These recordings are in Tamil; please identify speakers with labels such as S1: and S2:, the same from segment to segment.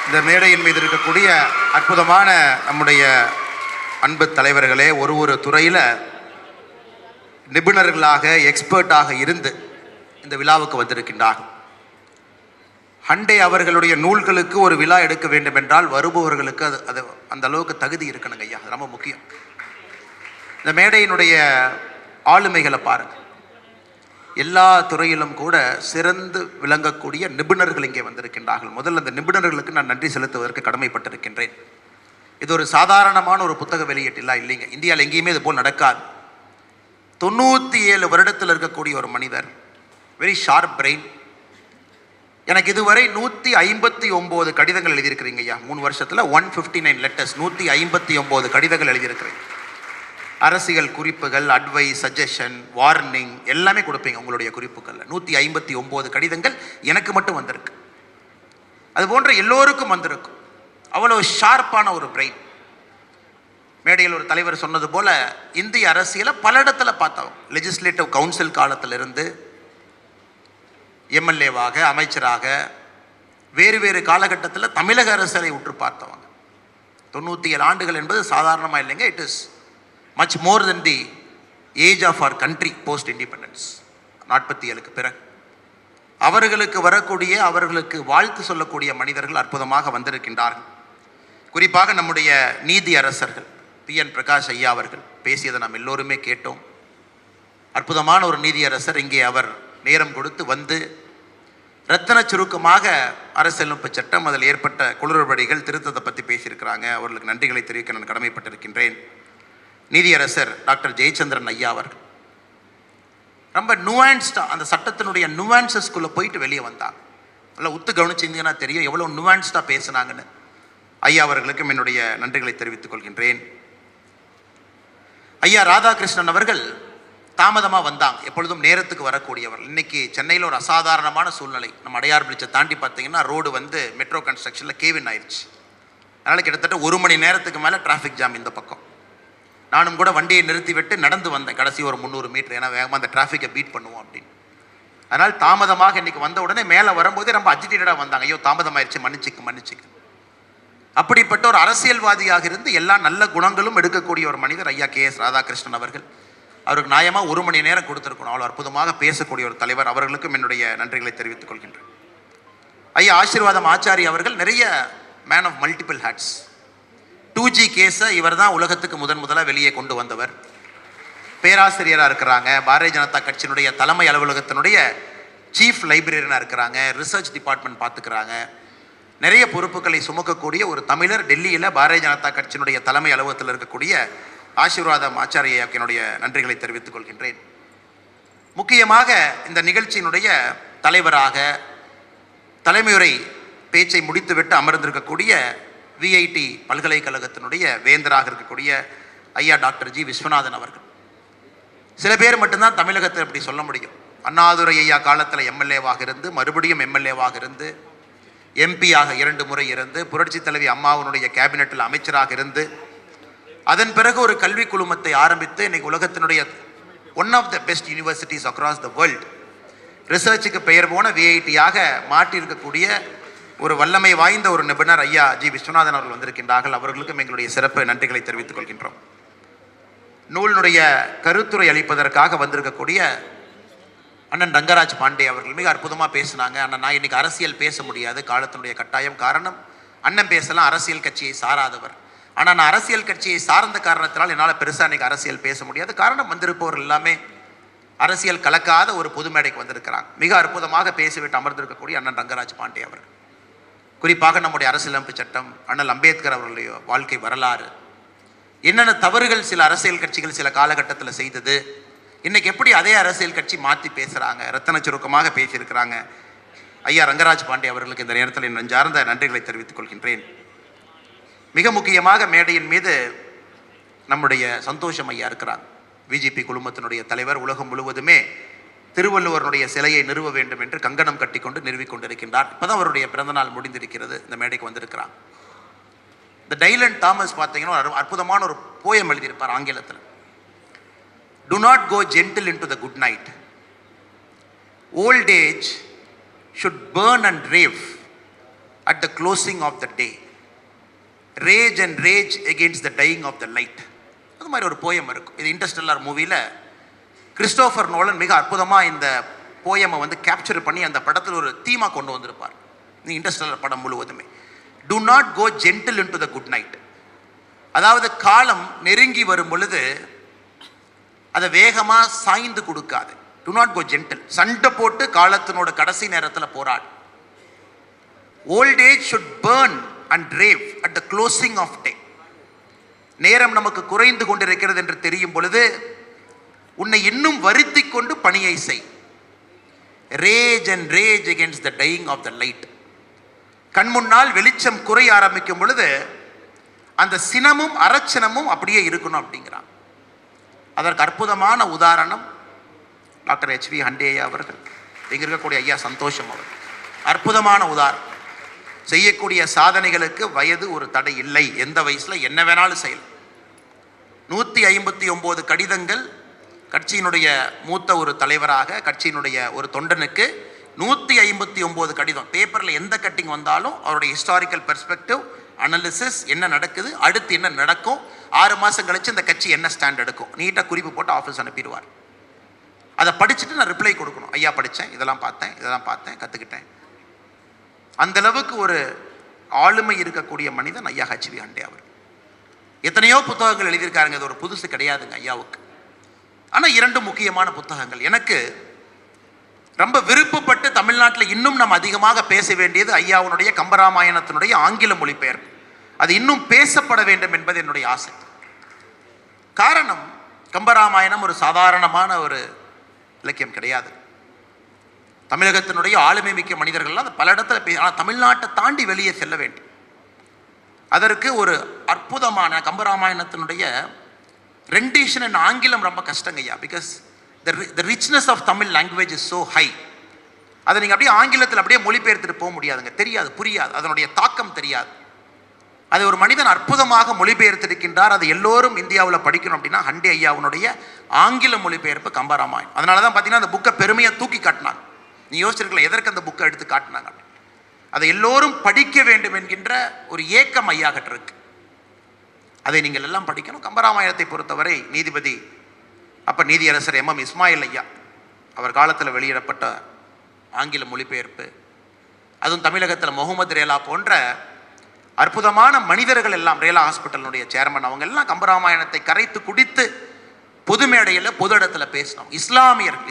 S1: இந்த மேடையின் மீது இருக்கக்கூடிய அற்புதமான நம்முடைய அன்பு தலைவர்களே, ஒரு துறையில் நிபுணர்களாக எக்ஸ்பர்ட்டாக இருந்து இந்த விழாவுக்கு வந்திருக்கின்றார். ஹண்டே அவர்களுடைய நூல்களுக்கு ஒரு விழா எடுக்க வேண்டும் என்றால் வருபவர்களுக்கு அது அந்த அளவுக்கு தகுதி இருக்கணுங்க ஐயா. அது ரொம்ப முக்கியம். இந்த மேடையினுடைய ஆளுமைகளை பாருங்கள். எல்லா துறையிலும் கூட சிறந்து விளங்கக்கூடிய நிபுணர்கள் இங்கே வந்திருக்கின்றார்கள். முதல்ல அந்த நிபுணர்களுக்கு நான் நன்றி செலுத்துவதற்கு கடமைப்பட்டிருக்கின்றேன். இது ஒரு சாதாரணமான ஒரு புத்தக வெளியீட்டெல்லாம் இல்லைங்க. இந்தியாவில் எங்கேயுமே இது போல் நடக்காது. 97 வருடத்தில் இருக்கக்கூடிய ஒரு மனிதர், வெரி ஷார்ப் பிரெயின். எனக்கு இதுவரை 159 கடிதங்கள் எழுதியிருக்கிறீங்க ஐயா. 3 வருஷத்தில் 159 லெட்டர்ஸ், 159 கடிதங்கள் எழுதியிருக்கிறேன். அரசியல் குறிப்புகள், அட்வைஸ், சஜஷன், வார்னிங் எல்லாமே கொடுப்பீங்க உங்களுடைய குறிப்புகளில். 159 கடிதங்கள் எனக்கு மட்டும் வந்திருக்கு. அது போன்ற எல்லோருக்கும் வந்திருக்கும். அவ்வளோ ஷார்ப்பான ஒரு பிரெயின். மேடையில் ஒரு தலைவர் சொன்னது போல இந்திய அரசியலை பல இடத்துல பார்த்தோம். லெஜிஸ்லேட்டிவ் கவுன்சில் காலத்திலிருந்து எம்எல்ஏவாக, அமைச்சராக, வேறு வேறு காலகட்டத்தில் தமிழக அரசியலை உற்று பார்த்தவங்க. 97 ஆண்டுகள் என்பது சாதாரணமாக இல்லைங்க. It is much more than the age of our country post independence. 47க்கு பிறகு அவர்களுக்கு வரக்கூடிய, அவர்களுக்கு வாழ்த்து சொல்லக்கூடிய மனிதர்கள் அற்புதமாக வந்திருக்கின்றார்கள். குறிப்பாக நம்முடைய நீதி அரசர்கள் PN பிரகாஷ் ஐயா அவர்கள் பேசியதை நாம் எல்லோருமே கேட்டோம். அற்புதமான ஒரு நீதியரசர். இங்கே அவர் நேரம் கொடுத்து வந்து ரத்தன சுருக்கமாக அரசியலமைப்பு சட்டம், அதில் ஏற்பட்ட குளறுபடிகள், திருத்தத்தை பற்றி பேசியிருக்கிறாங்க. அவர்களுக்கு நன்றிகளை தெரிவிக்க நான் கடமைப்பட்டிருக்கின்றேன். நீதியரசர் டாக்டர் ஜெயச்சந்திரன் ஐயா அவர்கள் ரொம்ப நுவான்ஸ்டாக அந்த சட்டத்தினுடைய நுவான்சஸ்குள்ளே போயிட்டு வெளியே வந்தாங்க. நல்லா உத்து கவனிச்சிங்கன்னா தெரியும் எவ்வளோ நுவான்ஸ்டாக பேசுனாங்கன்னு. ஐயா அவர்களுக்கும் என்னுடைய நன்றிகளை தெரிவித்துக் கொள்கின்றேன். ஐயா ராதாகிருஷ்ணன் அவர்கள் தாமதமாக வந்தாங்க. எப்பொழுதும் நேரத்துக்கு வரக்கூடியவர். இன்னைக்கு சென்னையில் ஒரு அசாதாரணமான சூழ்நிலை. நம்ம அடையார் பிரிட்ஜை தாண்டி பார்த்தீங்கன்னா ரோடு வந்து மெட்ரோ கன்ஸ்ட்ரக்ஷனில் கேவின் ஆயிடுச்சு. அதனால் கிட்டத்தட்ட 1 மணி நேரத்துக்கு மேலே டிராஃபிக் ஜாம் இந்த பக்கம். நானும் கூட வண்டியை நிறுத்திவிட்டு நடந்து வந்தேன் கடைசி ஒரு 300 மீட்டர். ஏன்னா வேகமாக அந்த டிராஃபிக்கை பீட் பண்ணுவோம் அப்படின்னு. அதனால் தாமதமாக இன்றைக்கி வந்த உடனே மேலே வரும்போதே ரொம்ப அஜிடேட்டடாக வந்தாங்க. ஐயோ தாமதமாயிருச்சு, மன்னிச்சுக்கு. அப்படிப்பட்ட ஒரு அரசியல்வாதியாக இருந்து எல்லா நல்ல குணங்களும் எடுக்கக்கூடிய ஒரு மனிதர் ஐயா KS ராதாகிருஷ்ணன் அவர்கள். அவருக்கு நியாயமாக 1 மணி நேரம் கொடுத்துருக்கணும். அவ்வளோ அற்புதமாக பேசக்கூடிய ஒரு தலைவர். அவர்களுக்கும் என்னுடைய நன்றிகளை தெரிவித்துக் கொள்கின்றேன். ஐயா ஆசீர்வாதம் ஆச்சாரி அவர்கள் நிறைய man of multiple hats. 2G கேஸை இவர் தான் உலகத்துக்கு முதலாக வெளியே கொண்டு வந்தவர். பேராசிரியராக இருக்கிறாங்க. பாரதிய ஜனதா கட்சியினுடைய தலைமை அலுவலகத்தினுடைய சீஃப் லைப்ரரியனாக இருக்கிறாங்க. ரிசர்ச் டிபார்ட்மெண்ட் பார்த்துக்கிறாங்க. நிறைய பொறுப்புகளை சுமக்கக்கூடிய ஒரு தமிழர். டெல்லியில் பாரதிய ஜனதா கட்சியினுடைய தலைமை அலுவலகத்தில் இருக்கக்கூடிய ஆசீர்வாதம் ஆச்சாரியாவுக்கு என்னுடைய நன்றிகளை தெரிவித்துக் கொள்கின்றேன். முக்கியமாக இந்த நிகழ்ச்சியினுடைய தலைவராக தலைமையுரை பேச்சை முடித்துவிட்டு அமர்ந்திருக்கக்கூடிய VIT பல்கலைக்கழகத்தினுடைய வேந்தராக இருக்கக்கூடிய ஐயா டாக்டர் G விஸ்வநாதன் அவர்கள். சில பேர் மட்டும்தான் தமிழகத்தில் இப்படி சொல்ல முடியும். அண்ணாதுரை ஐயா காலத்தில் MLAவாக இருந்து, மறுபடியும் MLAவாக இருந்து, MP-யாக 2 முறை இருந்து, புரட்சி தலைவி அம்மாவனுடைய கேபினெட்டில் அமைச்சராக இருந்து, அதன் பிறகு ஒரு கல்வி குழுமத்தை ஆரம்பித்து இன்னைக்கு உலகத்தினுடைய one of the best universities across the world ரிசர்ச்சுக்கு பெயர் போன VIT-யாக மாற்றியிருக்கக்கூடிய ஒரு வல்லமை வாய்ந்த ஒரு நிபுணர் ஐயா G விஸ்வநாதன் அவர்கள் வந்திருக்கின்றார்கள். அவர்களுக்கும் எங்களுடைய சிறப்பு நன்றிகளை தெரிவித்துக் கொள்கின்றோம். நூலினுடைய கருத்துரை அளிப்பதற்காக வந்திருக்கக்கூடிய அண்ணன் ரங்கராஜ் பாண்டே அவர்கள் மிக அற்புதமாக பேசினாங்க. அண்ணன், நான் இன்னைக்கு அரசியல் பேச முடியாது, காலத்தினுடைய கட்டாயம். காரணம், அண்ணன் பேசலாம், அரசியல் கட்சியை சாராதவர். ஆனால் நான் அரசியல் கட்சியை சார்ந்த காரணத்தினால் என்னால் பெருசாக இன்னைக்கு அரசியல் பேச முடியாது. காரணம், வந்திருப்பவர்கள் எல்லாமே அரசியல் கலக்காத ஒரு பொது மேடைக்கு வந்திருக்கிறாங்க. மிக அற்புதமாக பேசிவிட்டு அமர்ந்திருக்கக்கூடிய அண்ணன் ரங்கராஜ் பாண்டே அவர்கள் குறிப்பாக நம்முடைய அரசியலமைப்பு சட்டம், அண்ணல் அம்பேத்கர் அவர்களுடைய வாழ்க்கை வரலாறு, என்னென்ன தவறுகள் சில அரசியல் கட்சிகள் சில காலகட்டத்தில் செய்தது, இன்னைக்கு எப்படி அதே அரசியல் கட்சி மாற்றி பேசுகிறாங்க, ரத்தன சுருக்கமாக பேசியிருக்கிறாங்க. ஐயா ரங்கராஜ் பாண்டே அவர்களுக்கு இந்த நேரத்தில் என் நெஞ்சார்ந்த நன்றிகளை தெரிவித்துக் கொள்கின்றேன். மிக முக்கியமாக மேடையின் மீது நம்முடைய சந்தோஷம் ஐயா இருக்கிறார். BJP குழுமத்தினுடைய தலைவர். உலகம் முழுவதுமே திருவள்ளுவருடைய சிலையை நிறுவ வேண்டும் என்று கங்கணம் கட்டிக்கொண்டு நிறுவிக்கொண்டிருக்கின்றார். இப்போதான் அவருடைய பிறந்தநாள் முடிந்திருக்கிறது. இந்த மேடைக்கு வந்திருக்கிறார். இந்த டைலன் தாமஸ் பார்த்தீங்கன்னா அற்புதமான ஒரு போயம் எழுதியிருப்பார் ஆங்கிலத்தில். Do not go gentle into the good night. Old age should burn and rave at the closing of the day. Rage and rage against the dying of the light. அது மாதிரி ஒரு போயம் இருக்கும். இது இன்டர்ஸ்டெல்லார் மூவியில் கிறிஸ்டோஃபர் நோலன் மிக அற்புதமாக இந்த போயமை வந்து கேப்சர் பண்ணி அந்த படத்தில் ஒரு தீமா கொண்டு வந்திருப்பார். இந்த இன்டர்ஸ்டெல்லார் படம் முழுவதுமே do not go gentle into the good night. அதாவது காலம் நெருங்கி வரும் பொழுது அதை வேகமாக சாய்ந்து கொடுக்காது. do not go gentle. சண்டை போட்டு காலத்தினோட கடைசி நேரத்தில் போராடு. old age should burn and rave at the closing of day. நேரம் நமக்கு குறைந்து கொண்டிருக்கிறது என்று தெரியும் பொழுது உன்னை இன்னும் வருத்தி கொண்டு பணியை செய். rage and rage against the dying of the light. கண் முன்னால் வெளிச்சம் குறைய ஆரம்பிக்கும் பொழுது அந்த சினமும் அரச்சனமும் அப்படியே இருக்கணும் அப்படிங்கிறான். அதற்கு அற்புதமான உதாரணம் டாக்டர் HV ஹண்டே அவர்கள், இங்கே இருக்கக்கூடிய ஐயா சந்தோஷம் அவர். அற்புதமான உதாரணம். செய்யக்கூடிய சாதனைகளுக்கு வயது ஒரு தடை இல்லை. எந்த வயசில் என்ன வேணாலும் செய்யலாம். 159 கடிதங்கள் கட்சியினுடைய மூத்த ஒரு தலைவராக, கட்சியினுடைய ஒரு தொண்டனுக்கு 159 கடிதம். பேப்பரில் எந்த கட்டிங் வந்தாலும் அவருடைய ஹிஸ்டாரிக்கல் பெர்ஸ்பெக்டிவ் அனாலிசிஸ், என்ன நடக்குது, அடுத்து என்ன நடக்கும், 6 மாதம் கழிச்சு இந்த கட்சி என்ன ஸ்டாண்ட் எடுக்கும், நீட்டாக குறிப்பு போட்டு ஆஃபீஸ் அனுப்பிடுவார். அதை படிச்சுட்டு நான் ரிப்ளை கொடுக்கணும். ஐயா படித்தேன், இதெல்லாம் பார்த்தேன், கற்றுக்கிட்டேன். அந்த அளவுக்கு ஒரு ஆளுமை இருக்கக்கூடிய மனிதன் ஐயா HV ஹண்டே அவர். எத்தனையோ புத்தகங்கள் எழுதியிருக்காருங்க. இது ஒரு புதுசு கிடையாதுங்க ஐயாவுக்கு. ஆனால் 2 முக்கியமான புத்தகங்கள் எனக்கு ரொம்ப விருப்பப்பட்டு தமிழ்நாட்டில் இன்னும் நம்ம அதிகமாக பேச வேண்டியது ஐயாவுடைய கம்பராமாயணத்தினுடைய ஆங்கில மொழிபெயர்ப்பு. அது இன்னும் பேசப்பட வேண்டும் என்பது என்னுடைய ஆசை. காரணம், கம்பராமாயணம் ஒரு சாதாரணமான ஒரு இலக்கியம் கிடையாது. தமிழகத்தினுடைய ஆளுமை மிக்க மனிதர்கள்லாம் பல இடத்துல ஆனால் தமிழ்நாட்டை தாண்டி வெளியே செல்ல வேண்டும். அதற்கு ஒரு அற்புதமான கம்பராமாயணத்தினுடைய ரெண்டிஷன் இன் ஆங்கிலம் ரொம்ப கஷ்டங்க ஐயா. Because the richness of Tamil language is so high. அதை நீங்கள் அப்படியே ஆங்கிலத்தில் அப்படியே மொழிபெயர்த்துட்டு போக முடியாதுங்க. தெரியாது, புரியாது, அதனுடைய தாக்கம் தெரியாது. அதை ஒரு மனிதன் அற்புதமாக மொழிபெயர்த்திருக்கின்றார். அது எல்லோரும் இந்தியாவில் படிக்கணும் அப்படின்னா ஹண்டே ஐயாவுடைய ஆங்கில மொழிபெயர்ப்பு கம்பராமாயணம். அதனால தான் பார்த்தீங்கன்னா அந்த புக்கை பெருமையை தூக்கி காட்டினாங்க. நீ யோசிச்சிருக்கலாம் எதற்கு அந்த புக்கை எடுத்து காட்டினாங்க. அதை எல்லோரும் படிக்க வேண்டும் என்கின்ற ஒரு ஏக்கம் ஐயா கிட்ட இருக்கு. அதை நீங்கள் எல்லாம் படிக்கணும். கம்பராமாயணத்தை பொறுத்தவரை நீதிபதி அப்போ நீதியரசர் MM இஸ்மாயில் ஐயா அவர் காலத்தில் வெளியிடப்பட்ட ஆங்கில மொழிபெயர்ப்பு, அதுவும் தமிழகத்தில் முகமது ரேலா போன்ற அற்புதமான மனிதர்கள் எல்லாம், ரேலா ஹாஸ்பிட்டலுடைய சேர்மன், அவங்க எல்லாம் கம்பராமாயணத்தை கரைத்து குடித்து பொது மேடையில் பொது இடத்துல பேசினோம்.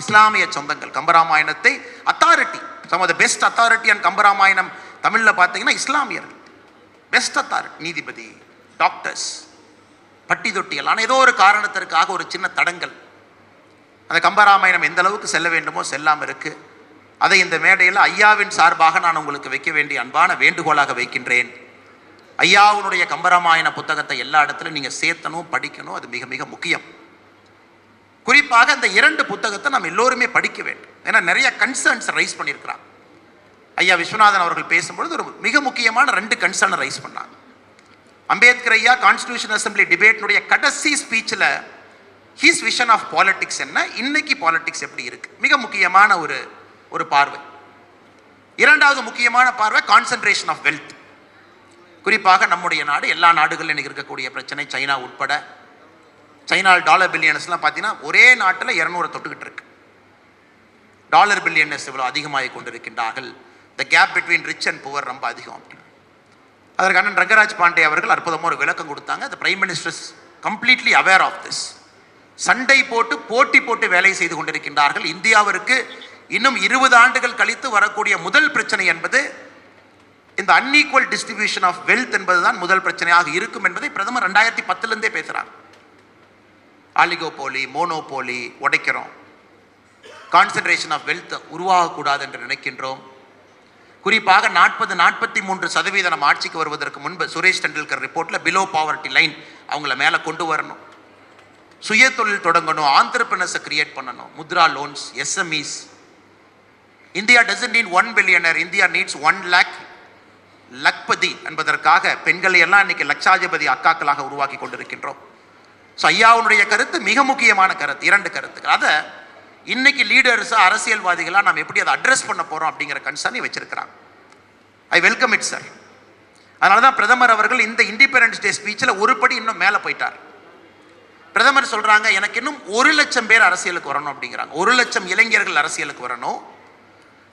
S1: இஸ்லாமிய சொந்தங்கள் கம்பராமாயணத்தை authority, some of the best authority and Kambaramayanam தமிழில் பார்த்தீங்கன்னா இஸ்லாமியர்கள் பெஸ்ட் அத்தாரிட்டி. நீதிபதி, டாக்டர்ஸ், பட்டி தொட்டிகள். ஆனால் ஏதோ ஒரு காரணத்திற்காக ஒரு சின்ன தடங்கள். அந்த கம்பராமாயணம் எந்த அளவுக்கு செல்ல வேண்டுமோ செல்லாமல் இருக்கு. அதை இந்த மேடையில் ஐயாவின் சார்பாக நான் உங்களுக்கு வைக்க வேண்டிய அன்பான வேண்டுகோளாக வைக்கின்றேன். ஐயாவுடைய கம்பராமாயண புத்தகத்தை எல்லா இடத்துலையும் நீங்கள் சேர்த்தணும், படிக்கணும். அது மிக மிக முக்கியம். குறிப்பாக அந்த 2 புத்தகத்தை நம்ம எல்லோருமே படிக்க வேண்டும். ஏன்னா நிறைய கன்சர்ன்ஸ் ரைஸ் பண்ணியிருக்கிறாங்க. ஐயா விஸ்வநாதன் அவர்கள் பேசும்பொழுது ஒரு மிக முக்கியமான 2 கன்சர்னை ரைஸ் பண்ணாங்க. அம்பேத்கர் ஐயா கான்ஸ்டிடியூஷன் அசம்பிளி டிபேட்னுடைய கடைசி ஸ்பீச்சில் ஹிஸ் விஷன் ஆஃப் பாலிடிக்ஸ் என்ன, இன்னைக்கு பாலிடிக்ஸ் எப்படி இருக்கு, மிக முக்கியமான ஒரு பார்வை. 2வது முக்கியமான பார்வை கான்சன்ட்ரேஷன் ஆஃப் வெல்த். குறிப்பாக நம்முடைய நாடு, எல்லா நாடுகளிலும் இருக்கக்கூடிய பிரச்சனை, சைனா உட்பட. சைனாவில் டாலர் பில்லியனர்ஸ்லாம் பார்த்தீங்கன்னா ஒரே நாட்டில் 200 தொட்டுக்கிட்டு இருக்கு. டாலர் பில்லியனர்ஸ் இவ்வளோ அதிகமாகி கொண்டிருக்கின்றார்கள். The gap between rich and poor ரொம்ப அதிகம். அதற்கு அண்ணன் ரங்கராஜ் பாண்டே அவர்கள் அற்புதமாக ஒரு விளக்கம் கொடுத்தாங்க. The prime ministers completely aware of this. சண்டை போட்டு போட்டி போட்டு வேலை செய்து கொண்டிருக்கின்றார்கள். இந்தியாவிற்கு இன்னும் 20 ஆண்டுகள் கழித்து வரக்கூடிய முதல் பிரச்சனை என்பது இந்த அன்ஈக்குவல் டிஸ்ட்ரிபியூஷன் ஆஃப் வெல்த் என்பதுதான் முதல் பிரச்சனையாக இருக்கும் என்பதை பிரதமர் 2010 பேசுகிறார். Oligopoly, monopoly உடைக்கிறோம். Concentration of wealth உருவாகக்கூடாது என்று நினைக்கின்றோம். குறிப்பாக 43% நம்ம ஆட்சிக்கு வருவதற்கு முன்பு சுரேஷ் டெண்டுல்கர் ரிப்போர்ட்டில் பிலோ பாவர்ட்டி லைன் அவங்கள மேலே கொண்டு வரணும். சுய தொழில் தொடங்கணும், ஆண்டர்பிரினர்ஸை கிரியேட் பண்ணணும், Mudra loans, SMEs. India doesn't NEET 1 billionaire, India needs 1 lakh lakhpati என்பதற்காக பெண்களை எல்லாம் இன்னைக்கு லட்சாதிபதி அக்காக்களாக உருவாக்கி கொண்டிருக்கின்றோம். ஸோ ஐயாவுடைய கருத்து மிக முக்கியமான கருத்து. 2 கருத்துக்கள். அதை இன்னைக்கு லீடர்ஸாக அரசியல்வாதிகளாக நம்ம எப்படி அதை அட்ரஸ் பண்ண போகிறோம் அப்படிங்கிற கன்சர்னை வச்சிருக்கிறாங்க. I welcome it sir. அதனால தான் பிரதமர் அவர்கள் இந்த இண்டிபெண்டன்ஸ் டே ஸ்பீச்சில் ஒரு படி இன்னும் மேலே போயிட்டார். பிரதமர் சொல்கிறாங்க, எனக்கு இன்னும் 1,00,000 பேர் அரசியலுக்கு வரணும் அப்படிங்கிறாங்க. 1,00,000 இளைஞர்கள் அரசியலுக்கு வரணும்.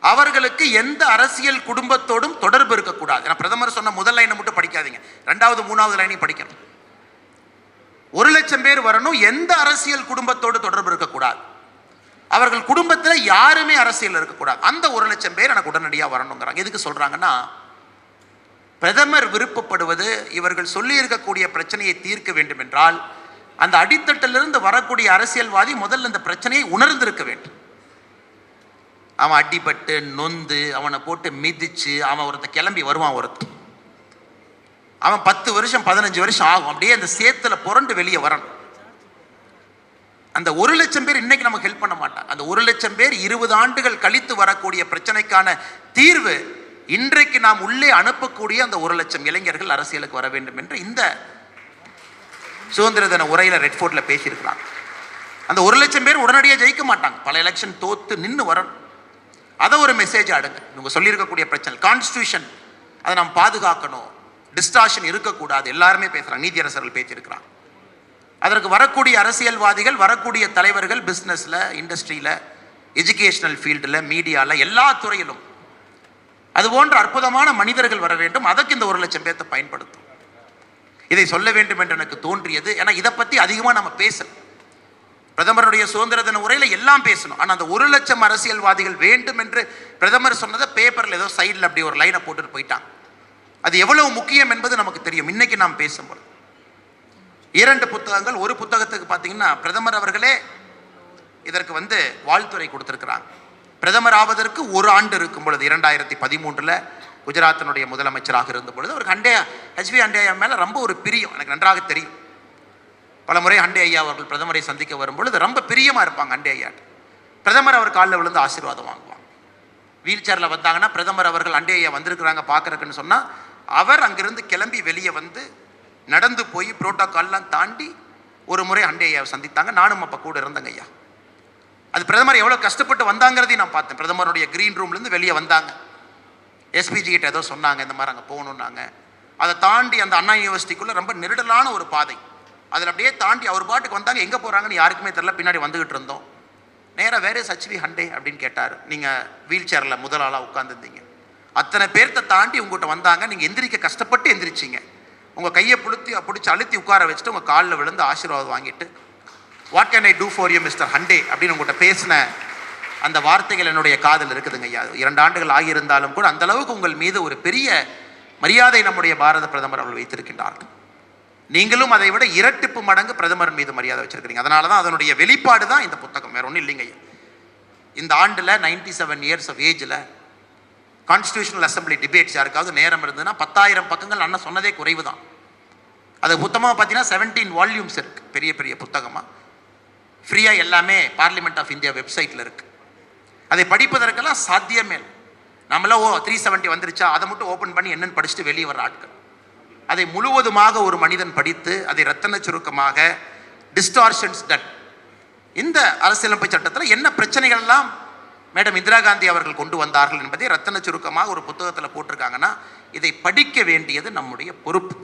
S1: அவர்களுக்கு எந்த அரசியல் குடும்பத்தோடும் தொடர்பு இருக்கக்கூடாது. ஏன்னா பிரதமர் சொன்ன முதல் லைனை மட்டும் படிக்காதீங்க, 2வது 3வது லைனையும் படிக்கணும். 1,00,000 பேர் வரணும், எந்த அரசியல் குடும்பத்தோடு தொடர்பு இருக்கக்கூடாது, அவர்கள் குடும்பத்தில் யாருமே அரசியல் இருக்கக்கூடாது. அந்த 1,00,000 பேர் எனக்கு உடனடியாக வரணுங்கிறாங்க. எதுக்கு சொல்கிறாங்கன்னா, பிரதமர் விருப்பப்படுவது இவர்கள் சொல்லி இருக்கக்கூடிய பிரச்சனையை தீர்க்க வேண்டும் என்றால் அந்த அடித்தட்டிலிருந்து வரக்கூடிய அரசியல்வாதி முதல்ல இந்த பிரச்சனையை உணர்ந்திருக்க வேண்டும். அவன் அடிபட்டு நொந்து அவனை போட்டு மிதிச்சு அவன் ஒருத்த கிளம்பி வருவான். அவன் 10 வருஷம் 15 வருஷம் ஆகும், அப்படியே அந்த சேத்துல புரண்டு வெளியே வரணும். அந்த 1,00,000 பேர் இன்னைக்கு நமக்கு ஹெல்ப் பண்ண மாட்டாங்க. அந்த 1,00,000 பேர் 20 ஆண்டுகள் கழித்து வரக்கூடிய பிரச்சனைக்கான தீர்வு இன்றைக்கு நாம் உள்ளே அனுப்பக்கூடிய அந்த 1,00,000 இளைஞர்கள் அரசியலுக்கு வர வேண்டும் என்று இந்த சுதந்திர தின உரையில ரெட் ஃபோர்ட்ல பேசியிருக்கிறாங்க. அந்த 1,00,000 பேர் உடனடியாக ஜெயிக்க மாட்டாங்க, பல எலெக்ஷன் தோத்து நின்று வரணும். அதை ஒரு மெசேஜ் அடுங்க. இவங்க சொல்லியிருக்கக்கூடிய பிரச்சனை கான்ஸ்டியூஷன், அதை நாம் பாதுகாக்கணும், டிஸ்டார்ஷன் இருக்கக்கூடாது, எல்லாருமே பேசுறாங்க, நீதியரசர்கள் பேசியிருக்கிறாங்க. அதற்கு வரக்கூடிய அரசியல்வாதிகள், வரக்கூடிய தலைவர்கள் பிஸ்னஸில், இண்டஸ்ட்ரியில், எஜுகேஷனல் ஃபீல்டில், மீடியாவில், எல்லா துறையிலும் அது போன்ற அற்புதமான மனிதர்கள் வர வேண்டும். அதற்கு இந்த 1,00,000 பேர்த்தை பயன்படுத்தும். இதை சொல்ல வேண்டும் என்று எனக்கு தோன்றியது. ஏன்னா இதை பற்றி அதிகமாக நம்ம பேசணும். பிரதமருடைய சுதந்திர தின உரையில் எல்லாம் பேசணும். ஆனால் அந்த 1,00,000 அரசியல்வாதிகள் வேண்டும் என்று பிரதமர் சொன்னதை பேப்பரில் ஏதோ சைடில் அப்படி ஒரு லைனை போட்டுட்டு போயிட்டாங்க. அது எவ்வளவு முக்கியம் என்பது நமக்கு தெரியும். இன்னைக்கு நாம் பேசும்போது 2 புத்தகங்கள், ஒரு புத்தகத்துக்கு பார்த்தீங்கன்னா பிரதமர் அவர்களே இதற்கு வாழ்த்துறை கொடுத்திருக்கிறாங்க. பிரதமர் ஆவதற்கு 1 ஆண்டு இருக்கும் பொழுது 2013 குஜராத்தினுடைய முதலமைச்சராக இருந்த பொழுது அவருக்கு ஹெச்வி ஹண்டே ஐயா மேலே ரொம்ப ஒரு பிரியம் எனக்கு நன்றாக தெரியும். பல முறை ஹண்டே ஐயா அவர்கள் பிரதமரை சந்திக்க வரும்பொழுது ரொம்ப பிரியமாக இருப்பாங்க ஹண்டே ஐயா. பிரதமர் அவர் காலில் விழுந்து ஆசீர்வாதம் வாங்குவாங்க. வீல் சேரில் வந்தாங்கன்னா பிரதமர் அவர்கள் ஹண்டே ஐயா வந்திருக்கிறாங்க பார்க்குறக்குன்னு சொன்னால் அவர் அங்கிருந்து கிளம்பி வெளியே நடந்து போய் புரோட்டோக்கால்லாம் தாண்டி ஒரு முறை ஹண்டே ஐயாவை சந்தித்தாங்க. நானும் அப்போ கூட இருந்தேங்க ஐயா. அது பிரதமர் எவ்வளோ கஷ்டப்பட்டு வந்தாங்கிறதையும் நான் பார்த்தேன். பிரதமருடைய கிரீன் ரூம்லேருந்து வெளியே வந்தாங்க, எஸ்பிஜி கிட்ட ஏதோ சொன்னாங்க, இந்த மாதிரி அங்கே போகணுன்னாங்க. அதை தாண்டி அந்த அண்ணா யூனிவர்சிட்டிக்குள்ளே ரொம்ப நெருடலான ஒரு பாதை, அதில் அப்படியே தாண்டி அவர் பாட்டுக்கு வந்தாங்க. எங்கே போகிறாங்கன்னு யாருக்குமே தெரியல. பின்னாடி வந்துக்கிட்டு இருந்தோம். நேராக வேறு ஹெச்வி ஹண்டே அப்படின்னு கேட்டார். நீங்கள் வீல் சேரில் முதல் ஆளாக உட்காந்துருந்தீங்க, அத்தனை பேர்த்த தாண்டி உங்கள்கிட்ட வந்தாங்க, நீங்கள் எந்திரிக்க கஷ்டப்பட்டு எந்திரிச்சிங்க, உங்கள் கையை பிடிச்சி அழுத்தி உட்கார வச்சுட்டு உங்கள் காலில் விழுந்து ஆசீர்வாதம் வாங்கிட்டு what can I do for you mister Hande அப்படின்னு உங்கள்கிட்ட பேசின அந்த வார்த்தைகள் என்னுடைய காதில் இருக்குதுங்க ஐயா. 2 ஆண்டுகள் ஆகியிருந்தாலும் கூட அந்த அளவுக்கு உங்கள் மீது ஒரு பெரிய மரியாதை நம்முடைய பாரத பிரதமர் அவர்கள் வைத்திருக்கின்றார்கள். நீங்களும் அதை விட இரட்டிப்பு மடங்கு பிரதமர் மீது மரியாதை வச்சிருக்கிறீங்க. அதனால தான் அதனுடைய வெளிப்பாடு தான் இந்த புத்தகம், வேற ஒன்றும் இல்லைங்க ஐயா. இந்த ஆண்டில் 97 இயர்ஸ் ஆஃப் ஏஜில் கான்ஸ்டியூஷனல் அசம்பிளி டிபேட்ஸ் யாருக்காவது நேரம் இருந்ததுன்னா 10,000 பக்கங்கள் அண்ணன் சொன்னதே குறைவு தான். அது புத்தகமாக பார்த்தீங்கன்னா 17 வால்யூம்ஸ் இருக்குது, பெரிய பெரிய புத்தகமாக ஃப்ரீயாக எல்லாமே பார்லிமெண்ட் ஆஃப் இந்தியா வெப்சைட்டில் இருக்குது. அதை படிப்பதற்கெல்லாம் சாத்தியமே இல்லை. நம்மள 370 வந்துருச்சா அதை மட்டும் ஓப்பன் பண்ணி என்னன்னு படிச்சுட்டு வெளியே வர ஆட்கள். அதை முழுவதுமாக ஒரு மனிதன் படித்து அதை ரத்தன சுருக்கமாக டிஸ்டார்ஷன்ஸ் டன், இந்த அரசியலமைப்பு சட்டத்தில் என்ன பிரச்சனைகள் எல்லாம் மேடம் இந்திரா காந்தி அவர்கள் கொண்டு வந்தார்கள் என்பதை ரத்தன சுருக்கமாக ஒரு புத்தகத்தில் போட்டிருக்காங்கன்னா இதை படிக்க வேண்டியது நம்முடைய பொறுப்பு.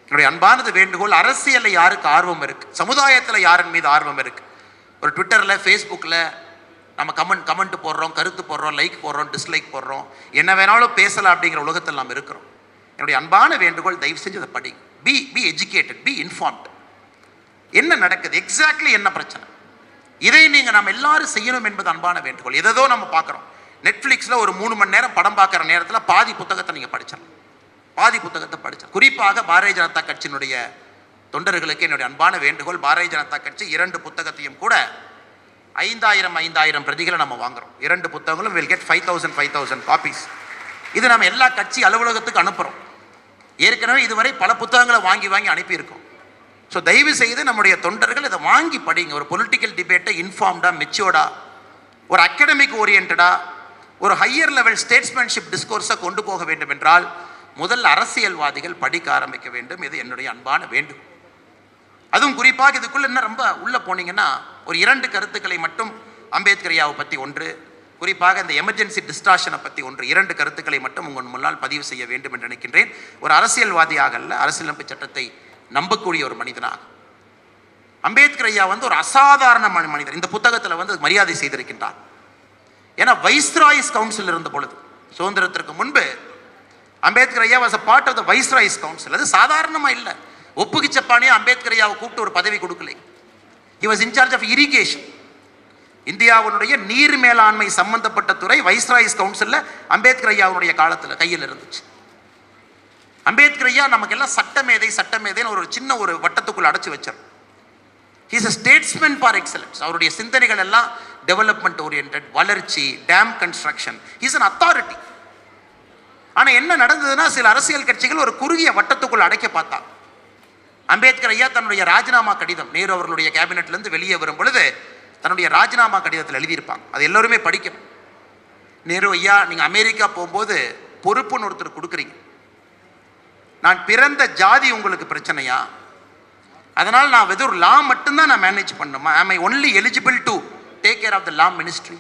S1: என்னுடைய அன்பானது வேண்டுகோள், அரசியலில் யாருக்கு ஆர்வம் இருக்குது, சமுதாயத்தில் யாரின் மீது ஆர்வம் இருக்குது, ஒரு ட்விட்டரில் ஃபேஸ்புக்கில் நம்ம கமெண்ட் போடுறோம், கருத்து போடுறோம், லைக் போடுறோம், டிஸ்லைக் போடுறோம், என்ன வேணாலும் பேசலாம் அப்படிங்கிற உலகத்தில் நாம் இருக்கிறோம். என்னுடைய அன்பான வேண்டுகோள், தயவு செஞ்சு அதை படி. B educated, B informed. என்ன நடக்குது, எக்ஸாக்ட்லி என்ன பிரச்சனை, இதை நீங்கள் நம்ம எல்லாரும் செய்யணும் என்பது அன்பான வேண்டுகோள். எதோ நம்ம பார்க்குறோம், நெட்ஃப்ளிக்ஸில் ஒரு 3 மணி நேரம் படம் பார்க்குற நேரத்தில் பாதி புத்தகத்தை நீங்கள் படிச்சிடலாம், பாதி புத்தகத்தை படிச்சேன். குறிப்பாக பாரதிய ஜனதா கட்சியினுடைய தொண்டர்களுக்கு என்னுடைய அன்பான வேண்டுகோள், பாரதிய ஜனதா கட்சி 2 புத்தகத்தையும் கூட 5000 பிரதிகளை நம்ம வாங்குறோம். 2 புத்தகங்களும் will get 5,000 காப்பீஸ். இது நம்ம எல்லா கட்சி அலுவலகத்துக்கு அனுப்புகிறோம். ஏற்கனவே இதுவரை பல புத்தகங்களை வாங்கி அனுப்பியிருக்கோம். ஸோ தயவு செய்து நம்முடைய தொண்டர்கள் இதை வாங்கி படிங்க. ஒரு பொலிட்டிக்கல் டிபேட்டை இன்ஃபார்ம்டாக, மெச்சூர்டாக, ஒரு அகடமிக் ஓரியன்டாக, ஒரு ஹையர் லெவல் ஸ்டேட்ஸ்மேன்ஷிப் டிஸ்கோர்ஸை கொண்டு போக வேண்டும் என்றால் முதல் அரசியல்வாதிகள் படிக்க ஆரம்பிக்க வேண்டும். இது என்னுடைய அன்பான வேண்டுகோள். அதுவும் குறிப்பாக இதுக்குள்ள இன்னும் ரொம்ப உள்ளே போனீங்கன்னா ஒரு 2 கருத்துக்களை மட்டும், அம்பேத்கர் ஐயாவை பற்றி ஒன்று, குறிப்பாக இந்த எமர்ஜென்சி டிஸ்டார்ஷனை பற்றி 1-2 கருத்துக்களை மட்டும் உங்கள் முன்னால் பதிவு செய்ய வேண்டும் என்று நினைக்கின்றேன். ஒரு அரசியல்வாதியாக அல்ல, அரசியலமைப்பு சட்டத்தை நம்பக்கூடிய ஒரு மனிதனாக. அம்பேத்கர் ஐயா வந்து ஒரு அசாதாரணமான மனிதர். இந்த புத்தகத்தில் வந்து மரியாதை செய்திருக்கின்றார். ஏன்னா வைஸ்ராய்ஸ் கவுன்சில் இருந்த பொழுது, சுதந்திரத்திற்கு முன்பு அம்பேத்கர் ஐயா was a part of the viceroy's council. அது சாதாரணமாக இல்லை. ஒப்புக்கு சப்பானே அம்பேத்கர் ஐயாவை கூப்பிட்டு ஒரு பதவி கொடுக்கலை. He was in charge of irrigation. இந்தியாவுடைய நீர் மேலாண்மை சம்பந்தப்பட்ட துறை வைஸ்ராய்ஸ் கவுன்சிலில் அம்பேத்கர் ஐயாவுடைய காலத்தில் கையில் இருந்துச்சு. அம்பேத்கர் ஐயா நமக்கெல்லாம் சட்டமேதைன்னு ஒரு சின்ன ஒரு வட்டத்துக்குள்ள அடைச்சி வச்சார். He is a statesman for excellence. அவருடைய சிந்தனைகள் எல்லாம் டெவலப்மெண்ட் ஓரியன்ட், வளர்ச்சி, dam construction. He is an authority. ஆனால் என்ன நடந்ததுன்னா, சில அரசியல் கட்சிகள் ஒரு குறுகிய வட்டத்துக்குள் அடைக்க பார்த்தா. அம்பேத்கர் ஐயா தன்னுடைய ராஜினாமா கடிதம், நேரு அவர்களுடைய கேபினெட்லேருந்து வெளியே வரும் பொழுது தன்னுடைய ராஜினாமா கடிதத்தில் எழுதியிருப்பாங்க. அது எல்லோருமே படிக்கணும். நேரு ஐயா, நீங்கள் அமெரிக்கா போகும்போது பொறுப்புன்னு ஒருத்தர் கொடுக்குறீங்க. நான் பிறந்த ஜாதி உங்களுக்கு பிரச்சனையா? அதனால் நான் வெறும் லா மட்டும்தான் நான் மேனேஜ் பண்ணணுமா? am I only eligible to take care of the law ministry?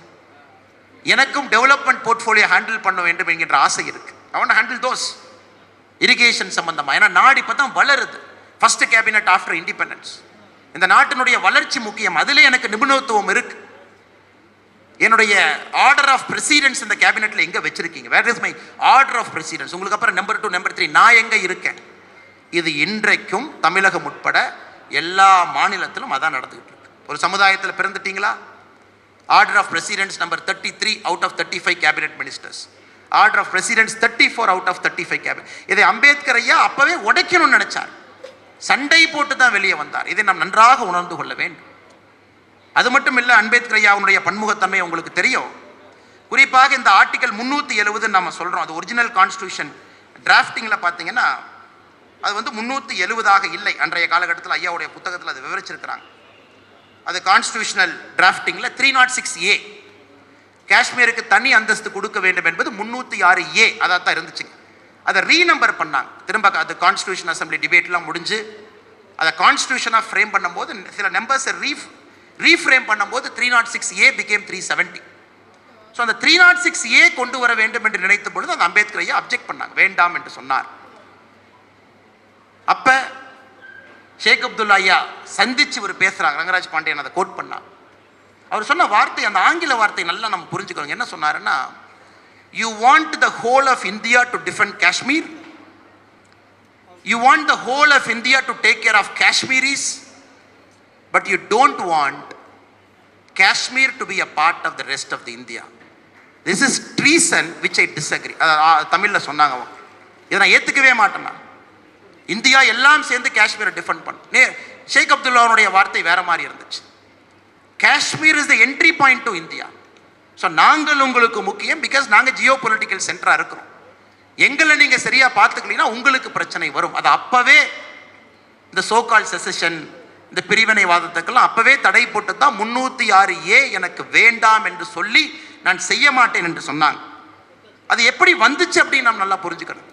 S1: எனக்கும் டெவலப்மெண்ட் போர்ட்ஃபோலியோ ஹேண்டில் பண்ண வேண்டும் என்கின்ற ஆசை இருக்கு. I want to handle those irrigation சம்பந்தமா. ஏன்னா நாடு இப்போ தான் வளருது. First cabinet after independence. இந்த நாட்டினுடைய வளர்ச்சி முக்கியம். அதில் எனக்கு நிபுணத்துவம் இருக்கு. என்னுடைய ஆர்டர் ஆஃப் பிரசிடென்ஸ் இந்த கேபினெட்டில் எங்கே வச்சிருக்கீங்க? Where is my order of precedence? உங்களுக்கு அப்புறம் நம்பர் 2, நம்பர் 3 நான் எங்கே இருக்கேன்? இது இன்றைக்கும் தமிழகம் உட்பட எல்லா மாநிலத்திலும் அதான் நடந்துகிட்டு இருக்கு. ஒரு சமுதாயத்தில் பிறந்துட்டீங்களா, order of precedence number 33 out of 35 cabinet ministers, order of precedence 34 out of 35 cabinet. இதை அம்பேத்கர் ஐயா அப்பவே உடைக்கணும்னு நினைச்சார். சண்டை போட்டு தான் வெளியே வந்தார். இதை நாம் நன்றாக உணர்ந்து கொள்ள வேண்டும். அது மட்டும் இல்லை, அம்பேத்கர் ஐயாவுடைய பன்முகத்தன்மை உங்களுக்கு தெரியும். குறிப்பாக இந்த ஆர்டிகல் 370 நம்ம சொல்கிறோம். அது ஒரிஜினல் கான்ஸ்டியூஷன் டிராஃப்டிங்கில் பார்த்தீங்கன்னா அது வந்து 370 இல்லை. அன்றைய காலகட்டத்தில் ஐயாவுடைய புத்தகத்தில் அது விவரிச்சிருக்கிறாங்க. அது கான்ஸ்டியூஷனல் டிராஃப்டிங்கில் 306A, காஷ்மீருக்கு தனி அந்தஸ்து கொடுக்க வேண்டும் என்பது 306A அதாக தான் இருந்துச்சுங்க. அதை ரீநம்பர் பண்ணாங்க திரும்ப. அது கான்ஸ்டியூஷன் அசம்பிளி டிபேட்லாம் முடிஞ்சு அதை கான்ஸ்டியூஷனாக ஃப்ரேம் பண்ணும்போது சில நம்பர்ஸை ரீஃப்ரேம் பண்ணும்போது 306A became 370. ஸோ அந்த 306A கொண்டு வர வேண்டும் என்று நினைத்த பொழுது அந்த அம்பேத்கர் ஐயா அப்ஜெக்ட் பண்ணாங்க, வேண்டாம் என்று சொன்னார். அப்போ ஷேக் அப்துல்லா ஐயா சந்திச்சு ஒரு பேசுகிறாங்க. ரங்கராஜ் பாண்டியன் அதை கோட் பண்ணார். அவர் சொன்ன வார்த்தை, அந்த ஆங்கில வார்த்தை நல்லா நம்ம புரிஞ்சுக்கணும். என்ன சொன்னாருன்னா, you want the whole of India to defend Kashmir? You want the whole of India to take care of Kashmiris? But you don't want Kashmir to be a part of the rest of the India. This is treason which I disagree. தமிழில் சொன்னாங்க. இதை நான் ஏற்றுக்கவே மாட்டேன்னா. இந்தியா எல்லாம் சேர்ந்து காஷ்மீரை டிஃபெண்ட் பண்ண. ஷேக் அப்துல்லாவுடைய வார்த்தை வேற மாதிரி இருந்துச்சு. Kashmir is the entry point to India. So நாங்கள் உங்களுக்கு முக்கியம், பிகாஸ் நாங்கள் ஜியோ பொலிட்டிக்கல் சென்டராக இருக்கிறோம். எங்களை நீங்கள் சரியாக பார்த்துக்கலீங்கன்னா உங்களுக்கு பிரச்சனை வரும். அது அப்போவே இந்த சோகால் செசஷன், இந்த பிரிவினைவாதத்துக்கெல்லாம் அப்போவே தடை போட்டு தான் 306A எனக்கு வேண்டாம் என்று சொல்லி நான் செய்ய மாட்டேன் என்று சொன்னாங்க. அது எப்படி வந்துச்சு அப்படின்னு நாம் நல்லா புரிஞ்சுக்கணும்.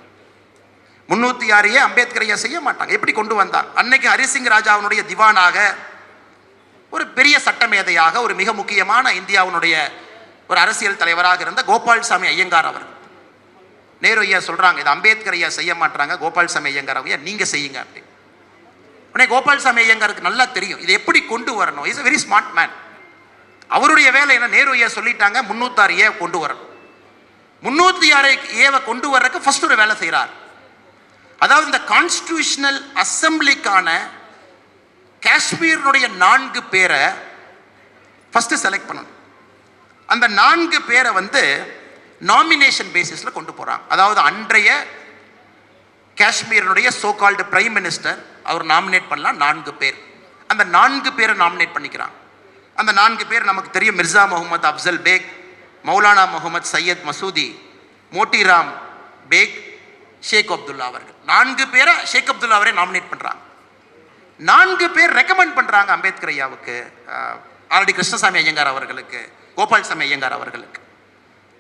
S1: 306A அம்பேத்கர் ஐயா செய்ய மாட்டாங்க. எப்படி கொண்டு வந்தாங்க? அன்னைக்கு ஹரிசிங் ராஜாவினுடைய திவானாக, ஒரு பெரிய சட்டமேதையாக, ஒரு மிக முக்கியமான இந்தியாவினுடைய ஒரு அரசியல் தலைவராக இருந்த கோபால்சாமி ஐயங்கார் அவர், நேரு ஐயா சொல்றாங்க, இது அம்பேத்கர் ஐயா செய்ய மாட்டாங்க, கோபால்சாமி ஐயங்கார் ஐயா நீங்க செய்யுங்க அப்படின்னு. உடனே கோபால்சாமி ஐயங்காருக்கு நல்லா தெரியும் இது எப்படி கொண்டு வரணும். Is a very smart man. அவருடைய வேலை என்ன, நேரு ஐயா சொல்லிட்டாங்க 306A கொண்டு வரணும். 306A கொண்டு வர்றதுக்கு ஃபர்ஸ்ட் ஒரு வேலை செய்கிறார். அதாவது இந்த கான்ஸ்டிடியூஷனல் அசம்பிளிக்கான காஷ்மீருடைய 4 பேரை ஃபர்ஸ்ட் செலக்ட் பண்ணணும். அந்த 4 பேரை வந்து நாமினேஷன் பேசிஸில் கொண்டு போகிறாங்க. அதாவது அன்றைய காஷ்மீருடைய சோகால்டு பிரைம் மினிஸ்டர் அவர் நாமினேட் பண்ணலாம் 4 பேர். அந்த 4 பேரை நாமினேட் பண்ணிக்கிறாங்க. அந்த 4 பேர் நமக்கு தெரியும். மிர்சா முகமது அப்சல் பேக், மௌலானா முகமது சையத் மசூதி, மோட்டிராம் பேக், ஷேக் அப்துல்லா அவர்கள். 4 பேரை ஷேக் அப்துல்லா அவரே நாமினேட் பண்ணுறாங்க. 4 பேர் ரெக்கமெண்ட் பண்ணுறாங்க அம்பேத்கர் ஐயாவுக்கு, ஆல்ரெடி கிருஷ்ணசாமி ஐயங்கார் அவர்களுக்கு, கோபால்சாமி ஐயங்கார் அவர்களுக்கு.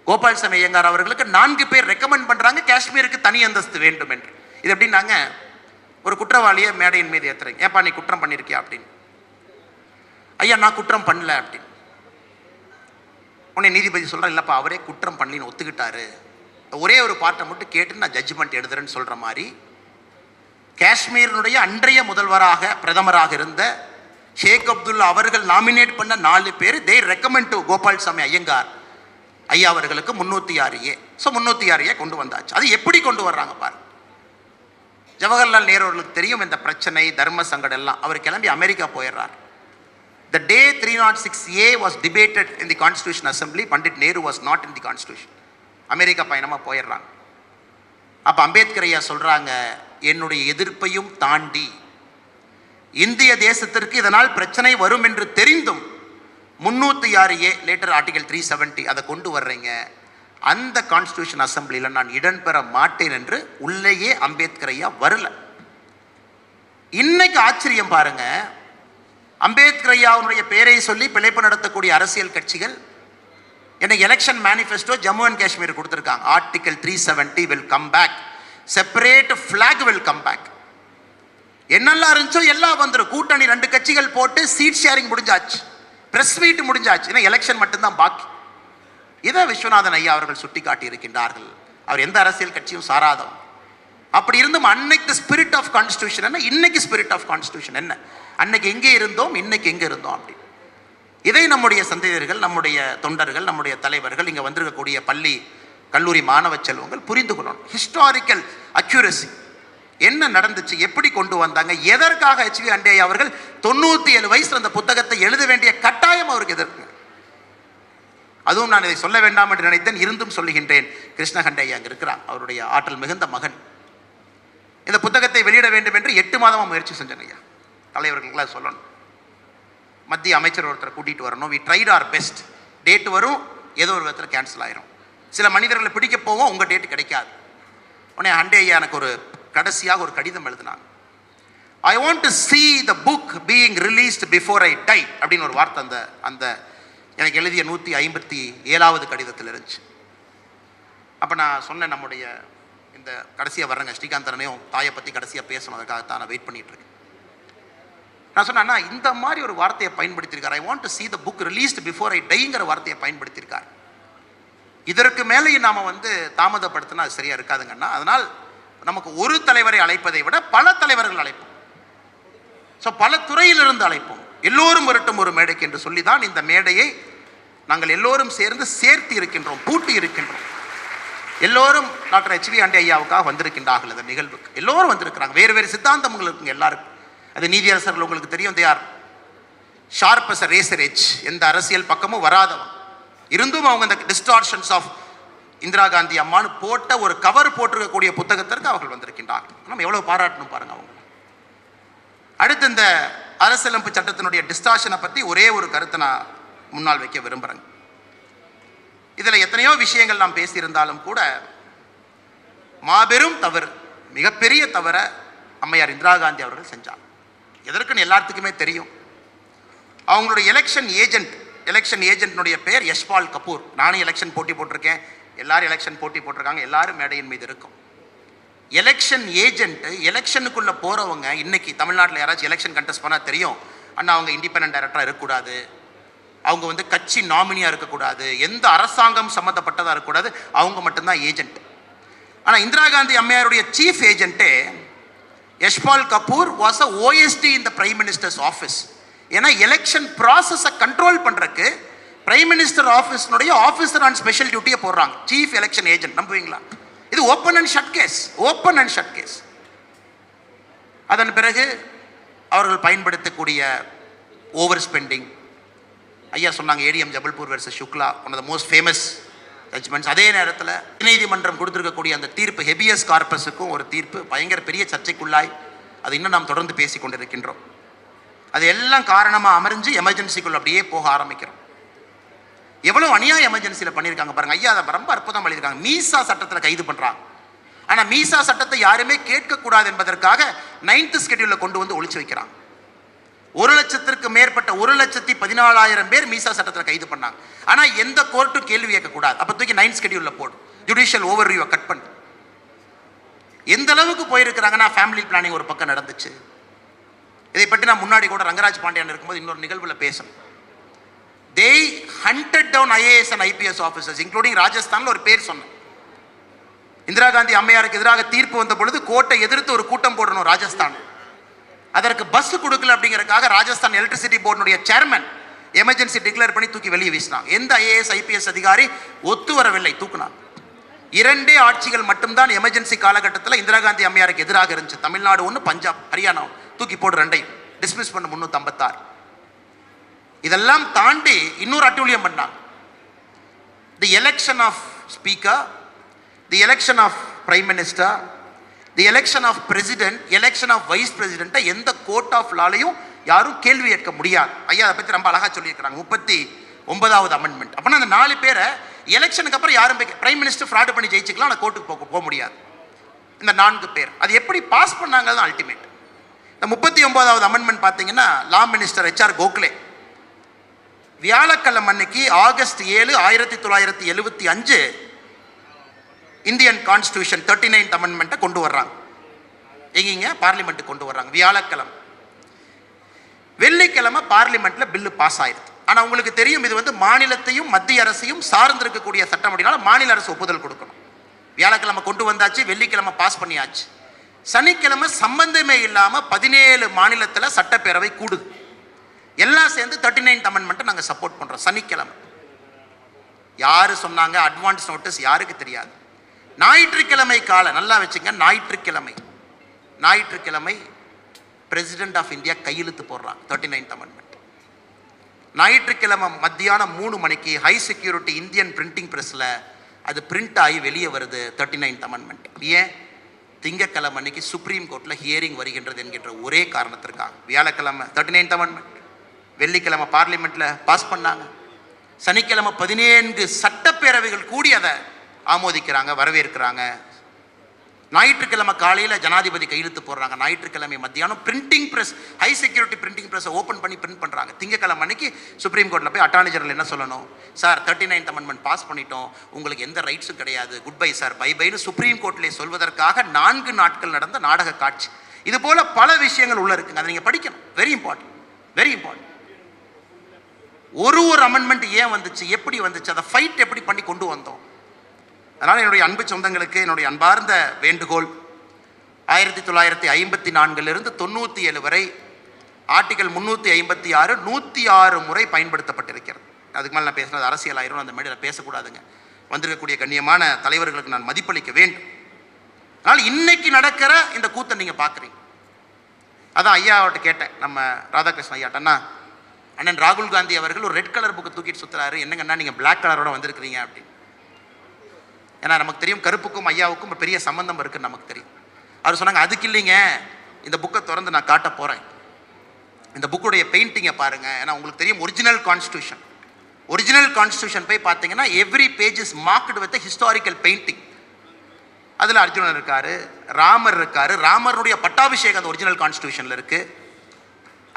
S1: கோபால்சாமி ஐயங்கார் அவர்களுக்கு 4 பேர் ரெக்கமெண்ட் பண்ணுறாங்க காஷ்மீருக்கு தனி அந்தஸ்து வேண்டும் என்று. இது எப்படின்னாங்க, ஒரு குற்றவாளியை மேடையின் மீது ஏற்றுறீங்க, ஏப்பா நீ குற்றம் பண்ணியிருக்கியா அப்படின்னு. ஐயா நான் குற்றம் பண்ணல அப்படின்னு. உடனே நீதிபதி சொல்கிறேன், இல்லைப்பா அவரே குற்றம் பண்ணலின்னு ஒத்துக்கிட்டாரு, ஒரே ஒரு பார்ட்டை மட்டும் கேட்டு நான் ஜட்ஜ்மெண்ட் எழுதுறேன்னு சொல்கிற மாதிரி காஷ்மீரினுடைய அன்றைய முதல்வராக பிரதமராக இருந்த ஷேக் அப்துல்லா அவர்கள் நாமினேட் பண்ண 4 பேர் தே ரெக்கமெண்ட் டு கோபால்சாமி ஐயங்கார் ஐயா அவர்களுக்கு 306A. ஸோ 306A கொண்டு வந்தாச்சு. அது எப்படி கொண்டு வர்றாங்க பாரு. ஜவஹர்லால் நேரு அவர்களுக்கு தெரியும் இந்த பிரச்சனை தர்ம சங்கடம் எல்லாம். அவர் கிளம்பி அமெரிக்கா போயிடுறார். The day 306A was debated in the Constitution Assembly, Pandit Nehru was not in the Constitution. America பயணமாக போயிடுறாங்க. அப்போ அம்பேத்கர் ஐயா சொல்கிறாங்க, என்னுடைய எதிர்ப்பையும் தாண்டி இந்திய தேசத்திற்கு இதனால் பிரச்சனை வரும் என்று தெரிந்தும் 306A லேட்டர் ஆர்டிகல் 370 அதை கொண்டு வர்றீங்க, அந்த கான்ஸ்டியூஷன் அசம்பிளியில் நான் இடம்பெற மாட்டேன் என்று உள்ளேயே அம்பேத்கர் ஐயா வரல. இன்னைக்கு ஆச்சரியம் பாருங்க, அம்பேத்கர் ஐயாவுடைய பெயரை சொல்லி பிழைப்பு நடத்தக்கூடிய அரசியல் கட்சிகள் எனக்கு election manifesto Jammu and Kashmir கொடுத்துருக்காங்க. Article 370 will come back, separate flag will come back. என்னெல்லாம் இருந்துச்சோ எல்லாம் வந்துடும். கூட்டணி 2 கட்சிகள் போட்டு சீட் ஷேரிங் முடிஞ்சாச்சு, பிரஸ் மீட் முடிஞ்சாச்சு, ஏன்னா எலெக்ஷன் மட்டும்தான் பாக்கி. இதை விஸ்வநாதன் ஐயா அவர்கள் சுட்டி காட்டி இருக்கின்றார்கள். அவர் எந்த அரசியல் கட்சியும் சாராதவர். அப்படி இருந்தும் அன்னைக்கு ஸ்பிரிட் ஆஃப் கான்ஸ்டியூஷன் என்ன, இன்னைக்கு ஸ்பிரிட் ஆஃப் கான்ஸ்டியூஷன் என்ன, அன்னைக்கு எங்கே இருந்தோம் இன்னைக்கு எங்கே இருந்தோம் அப்படி. இதை நம்முடைய சந்ததியர்கள், நம்முடைய தொண்டர்கள், நம்முடைய தலைவர்கள், இங்கே வந்திருக்கக்கூடிய பள்ளி கல்லூரி மாணவ செல்வங்கள் புரிந்து கொள்ளணும். ஹிஸ்டாரிக்கல் அக்யூரசி என்ன நடந்துச்சு, எப்படி கொண்டு வந்தாங்க, எதற்காக HV அண்டே அவர்கள் 97 வயசுல அந்த புத்தகத்தை எழுத வேண்டிய கட்டாயம் அவருக்கு எதற்கு. அதுவும் நான் இதை சொல்ல வேண்டாம் என்று நினைத்தேன், இருந்தும் சொல்லுகின்றேன். கிருஷ்ணகண்டே அங்கே இருக்கிறார், அவருடைய ஆற்றல் மிகுந்த மகன். இந்த புத்தகத்தை வெளியிட வேண்டும் என்று 8 மாதமாக முயற்சி செஞ்சேன் ஐயா. தலைவர்களுக்கெல்லாம் சொல்லணும், மத்திய அமைச்சர் ஒருத்தரை கூட்டிகிட்டு வரணும். We tried our best. Date வரும், ஏதோ ஒரு விதத்தில் கேன்சல் ஆயிரும். சில மனிதர்களை பிடிக்க போவோம், உங்கள் டேட்டு கிடைக்காது. உடனே ஹண்டே ஐயா எனக்கு ஒரு கடைசியாக ஒரு கடிதம் எழுதினாங்க. ஐ want to see the book being released before I die அப்படின்னு ஒரு வார்த்தை அந்த அந்த எனக்கு எழுதிய 157வது கடிதத்தில் இருந்துச்சு. அப்போ நான் சொன்னேன், நம்முடைய இந்த கடைசியாக வர்றேங்க ஸ்ரீகாந்தரனையும் தாயை பற்றி கடைசியாக பேசணும், அதுக்காகத்தான் நான் வெயிட் பண்ணிட்டு இருக்கேன். நான் சொன்னேன்னா இந்த மாதிரி ஒரு வார்த்தையை பயன்படுத்தியிருக்கார். I want to see the book released before I dieங்கிற வார்த்தையை பயன்படுத்தியிருக்கார். இதற்கு மேலேயும் நாம் தாமதப்படுத்தினா அது சரியாக இருக்காதுங்கன்னா, அதனால் நமக்கு ஒரு தலைவரை அழைப்பதை விட பல தலைவர்கள் அழைப்போம். ஸோ பல துறையிலிருந்து அழைப்போம். எல்லோரும் வரட்டும் ஒரு மேடைக்கு என்று சொல்லி தான் இந்த மேடையை நாங்கள் எல்லோரும் சேர்ந்து சேர்த்து இருக்கின்றோம், பூட்டி இருக்கின்றோம். எல்லோரும் டாக்டர் HV அண்டே ஐயாவுக்காக வந்திருக்கின்றார்கள். இந்த நிகழ்வுக்கு எல்லோரும் வந்திருக்கிறாங்க. வேறு வேறு சித்தாந்தங்கள் இருக்குங்க எல்லாருக்கும். அது நீதியரசர்கள் உங்களுக்கு தெரியும், they are sharp as a razor edge. எந்த அரசியல் பக்கமும் வராதவன் இருந்தும் அவங்க இந்த டிஸ்டார்ஷன்ஸ் ஆஃப் இந்திரா காந்தி அம்மானு போட்ட ஒரு கவர் போட்டிருக்கக்கூடிய புத்தகத்திற்கு அவர்கள் வந்திருக்கின்றார்கள். நம்ம எவ்வளவு பாராட்டணும் பாருங்க அவங்க. அடுத்து இந்த அரசியலமைப்பு சட்டத்தினுடைய டிஸ்டார்ஷனை பற்றி ஒரே ஒரு கருத்தை நான் முன்னால் வைக்க விரும்புகிறேங்க. இதில் எத்தனையோ விஷயங்கள் நாம் பேசியிருந்தாலும் கூட மாபெரும் தவறு, மிகப்பெரிய தவற அம்மையார் இந்திரா காந்தி அவர்கள் செஞ்சாங்க. எதற்குன்னு எல்லாத்துக்குமே தெரியும். அவங்களுடைய எலெக்ஷன் ஏஜென்ட்னுடைய பெயர் யஷ்பால் கபூர். நானும் எலெக்ஷன் போட்டி போட்டிருக்கேன், எல்லாரும் எலெக்ஷன் போட்டி போட்டிருக்காங்க, எல்லாரும் மேடையின் மீது இருக்கும். எலெக்ஷன் ஏஜென்ட் எலெக்ஷனுக்குள்ளே போகிறவங்க, இன்னைக்கு தமிழ்நாட்டில் யாராச்சும் எலெக்ஷன் கண்டெஸ்ட் பண்ணால் தெரியும், ஆனால் அவங்க இண்டிபெண்டன்ட் டைரக்டராக இருக்கக்கூடாது, அவங்க கட்சி நாமினியாக இருக்கக்கூடாது, எந்த அரசாங்கம் சம்மந்தப்பட்டதாக இருக்கக்கூடாது, அவங்க மட்டும்தான் ஏஜென்ட். ஆனால் இந்திரா காந்தி அம்மையாருடைய சீஃப் ஏஜென்ட்டே Yashpal Kapoor was a OSD in the prime minister's office. ஏன்னா எலெக்ஷன் ப்ராசஸை கண்ட்ரோல் பண்ணுறதுக்கு பிரைம் மினிஸ்டர் ஆஃபீஸ்னுடைய ஆஃபீஸர் ஆன் ஸ்பெஷல் டியூட்டியை போடுறாங்க, சீஃப் எலெக்ஷன் ஏஜென்ட். நம்புவீங்களா? இது ஓப்பன் அண்ட் ஷட் கேஸ். அதன் பிறகு அவர்கள் பயன்படுத்தக்கூடிய ஓவர் ஸ்பெண்டிங். ஐயா சொன்னாங்க ADM Jabalpur versus Shukla, one of the most famous judgments. அதே நேரத்தில் நீதிமன்றம் கொடுத்துருக்கக்கூடிய அந்த தீர்ப்பு, ஹெபியஸ் கார்பஸுக்கும் ஒரு தீர்ப்பு பயங்கர பெரிய சர்ச்சைக்குள்ளாய் அது இன்னும் நாம் தொடர்ந்து பேசி கொண்டிருக்கின்றோம். அது எல்லாம் காரணமாக அமர்ந்து எமர்ஜென்சிக்குள்ள அப்படியே போக ஆரம்பிக்கிறோம். எவ்வளோ அநியாய எமர்ஜென்சியில் பண்ணியிருக்காங்க பாருங்க. ஐயா அதை ரொம்ப அற்புதம் பண்ணியிருக்காங்க. மீசா சட்டத்தில் கைது பண்ணுறாங்க. ஆனால் மீசா சட்டத்தை யாருமே கேட்கக்கூடாது என்பதற்காக 9th ஸ்கெடியூலில் கொண்டு வந்து ஒழிச்சு வைக்கிறாங்க. 1,00,000க்கு மேற்பட்ட 1,14,000 பேர் மீசா சட்டத்தில் கைது பண்ணாங்க. ஆனால் எந்த கோர்ட்டும் கேள்வி கேட்கக்கூடாது. அப்போ தூக்கி 9th ஸ்கெடியூலில் போடும், ஜுடிஷியல் ஓவர்வியூவை கட் பண்ணு. எந்த அளவுக்கு போயிருக்கிறாங்கன்னா, ஃபேமிலி பிளானிங் ஒரு பக்கம் நடந்துச்சு. இதை பற்றி நான் முன்னாடி கூட ரங்கராஜ் பாண்டியன் இருக்கும்போது இன்னொரு நிகழ்வில் பேசணும். they hunted down IAS and IPS officers, including ராஜஸ்தான்ல ஒரு பேர் சொன்னேன். இந்திரா காந்தி அம்மையாருக்கு எதிராக தீர்ப்பு வந்த பொழுது கோர்ட்டை எதிர்த்து ஒரு கூட்டம் போடணும் ராஜஸ்தான். அதற்கு பஸ் கொடுக்கல அப்படிங்கறதுக்காக ராஜஸ்தான் எலக்ட்ரிசிட்டி போர்டுடைய சேர்மன் எமர்ஜென்சி டிக்ளேர் பண்ணி தூக்கி வெளியே வீசினாங்க. எந்த IAS IPS அதிகாரி ஒத்து வரவில்லை, தூக்குனாங்க. 2 ஆட்சிகள் மட்டும்தான் எமர்ஜென்சி காலகட்டத்தில் இந்திரா காந்தி அம்மையாருக்கு எதிராக இருந்துச்சு. தமிழ்நாடு ஒன்று, பஞ்சாப், ஹரியானா. தூக்கி போடு 2ஐயும் டிஸ்மிஸ் பண்ண 356. இதெல்லாம் தாண்டி இன்னொரு அட்டூழியம் பண்ணாங்க. The election of speaker, the election of prime minister, the election of president, election of vice பிரசிடென்ட்டை எந்த கோர்ட் ஆஃப் லாலையும் யாரும் கேள்வி கேட்க முடியாது. ஐயா அதை பற்றி ரொம்ப அழகாக சொல்லியிருக்கிறாங்க 39வது அமெண்ட்மெண்ட். அப்படின்னா அந்த 4 பேரை எலெக்ஷனுக்கு அப்புறம் யாரும் பிரைம் மினிஸ்டர் ஃப்ராடு பண்ணி ஜெயிச்சுக்கலாம், ஆனால் கோர்ட்டுக்கு போக முடியாது. இந்த 4 பேர் அது எப்படி பாஸ் பண்ணாங்க தான் அல்டிமேட். இந்த 39வது அமெண்ட்மெண்ட் பார்த்தீங்கன்னா லா மினிஸ்டர் HR கோகலே வியாழக்கிழமை அன்னைக்கு ஆகஸ்ட் 7, 1975 இந்தியன் கான்ஸ்டிடியூஷன் 39th அமெண்ட்மெண்ட்டை கொண்டு வர்றாங்க. எங்கீங்க பார்லிமெண்ட்டுக்கு கொண்டு வர்றாங்க வியாழக்கிழமை. வெள்ளிக்கிழமை பார்லிமெண்ட்ல பில்லு பாஸ் ஆயிடுது. ஆனால் உங்களுக்கு தெரியும் இது வந்து மாநிலத்தையும் மத்திய அரசையும் சார்ந்திருக்கக்கூடிய சட்டம் அப்படினால மாநில அரசு ஒப்புதல் கொடுக்கணும். வியாழக்கிழமை கொண்டு வந்தாச்சு, வெள்ளிக்கிழமை பாஸ் பண்ணியாச்சு. சனிக்கிழமை சம்பந்தமே இல்லாமல் 17 மாநிலத்தில் சட்டப்பேரவை கூடுது. எல்லாம் சேர்ந்து 39th அமெண்ட்மெண்ட்டை நாங்கள் சப்போர்ட் பண்ணுறோம். சனிக்கிழமை யார் சொன்னாங்க அட்வான்ஸ் நோட்டீஸ் யாருக்கு தெரியாது. ஞாயிற்றுக்கிழமை காலை நல்லா வச்சுங்க, ஞாயிற்றுக்கிழமை பிரசிடென்ட் ஆஃப் இந்தியா கையெழுத்து போடுறாங்க 39th அமெண்ட்மெண்ட். ஞாயிற்றுக்கிழமை மத்தியானம் 3 மணிக்கு ஹை செக்யூரிட்டி இந்தியன் பிரிண்டிங் ப்ரெஸ்ஸில் அது பிரிண்ட் ஆகி வெளியே வருது 39th அமெண்ட்மெண்ட். ஏன்? திங்கக்கிழமை அன்னைக்கு சுப்ரீம் கோர்ட்டில் ஹியரிங் வருகின்றது என்கின்ற ஒரே காரணத்திற்காக வியாழக்கிழமை 39th அமெண்ட்மெண்ட், வெள்ளிக்கிழமை பார்லிமெண்ட்டில் பாஸ் பண்ணாங்க. சனிக்கிழமை 14 சட்டப்பேரவைகள் கூடி அதை ஆமோதிக்கிறாங்க, வரவேற்கிறாங்க. ஞாயிற்றுக்கிழமை காலையில் ஜனாதிபதி கையெழுத்து போடுறாங்க. ஞாயிற்றுக்கிழமை மத்தியானம் printing press, high security printing ப்ரெஸ்ஸை ஓப்பன் பண்ணி பிரிண்ட் பண்ணுறாங்க. திங்கக்கிழமை அன்னைக்கு சுப்ரீம் கோர்ட்டில் போய் அட்டார்னி ஜெனரல் என்ன சொல்லணும், சார் 39th அமெண்ட்மெண்ட் பாஸ் பண்ணிட்டோம், உங்களுக்கு எந்த ரைட்ஸும் கிடையாது, குட் பை சார், பை பைன்னு சுப்ரீம் கோர்ட்டிலே சொல்வதற்காக 4 நாட்கள் நடந்த நாடக காட்சி. இது போல பல விஷயங்கள் உள்ள இருக்குங்க, அதை நீங்கள் படிக்கணும். Very important, very important. ஒரு அமெண்ட்மெண்ட் ஏன் வந்துச்சு, எப்படி வந்துச்சு, அதை ஃபைட் எப்படி பண்ணி கொண்டு வந்தோம். அதனால் என்னுடைய அன்பு சொந்தங்களுக்கு என்னுடைய அன்பார்ந்த வேண்டுகோள், 1954 97 வரை ஆர்டிகல் 356 106 முறை பயன்படுத்தப்பட்டிருக்கிறது. அதுக்கு மேலே நான் பேசுகிறது அரசியல் ஆயிரும், அந்த மேடையில் பேசக்கூடாதுங்க. வந்திருக்கக்கூடிய கண்ணியமான தலைவர்களுக்கு நான் மதிப்பளிக்க வேண்டும். அதனால் இன்னைக்கு நடக்கிற இந்த கூத்தை நீங்கள் பார்க்குறீங்க. அதான் ஐயாவிட்ட கேட்டேன், நம்ம ராதாகிருஷ்ணன் ஐயாட்டன்னா, அண்ணன் ராகுல் காந்தி அவர்கள் ஒரு ரெட் கலர் புக்கை தூக்கிட்டு சுற்றுறாரு, என்னங்கன்னா நீங்கள் பிளாக் கலரோட வந்திருக்கிறீங்க அப்படின்னு. ஏன்னா நமக்கு தெரியும் கருப்புக்கும் ஐயாவுக்கும் ஒரு பெரிய சம்பந்தம் இருக்குன்னு நமக்கு தெரியும். அவர் சொன்னாங்க அதுக்கு இல்லைங்க, இந்த புக்கை திறந்து நான் காட்ட போகிறேன், இந்த புக்குடைய பெயிண்டிங்கை பாருங்கள். ஏன்னா உங்களுக்கு தெரியும் ஒரிஜினல் கான்ஸ்டியூஷன் போய் பார்த்தீங்கன்னா every page is marked with historical painting. அதில் அர்ஜுனன் இருக்கார், ராமர் இருக்கார், ராமருடைய பட்டாபிஷேகம் அந்த ஒரிஜினல் கான்ஸ்டியூஷனில் இருக்குது.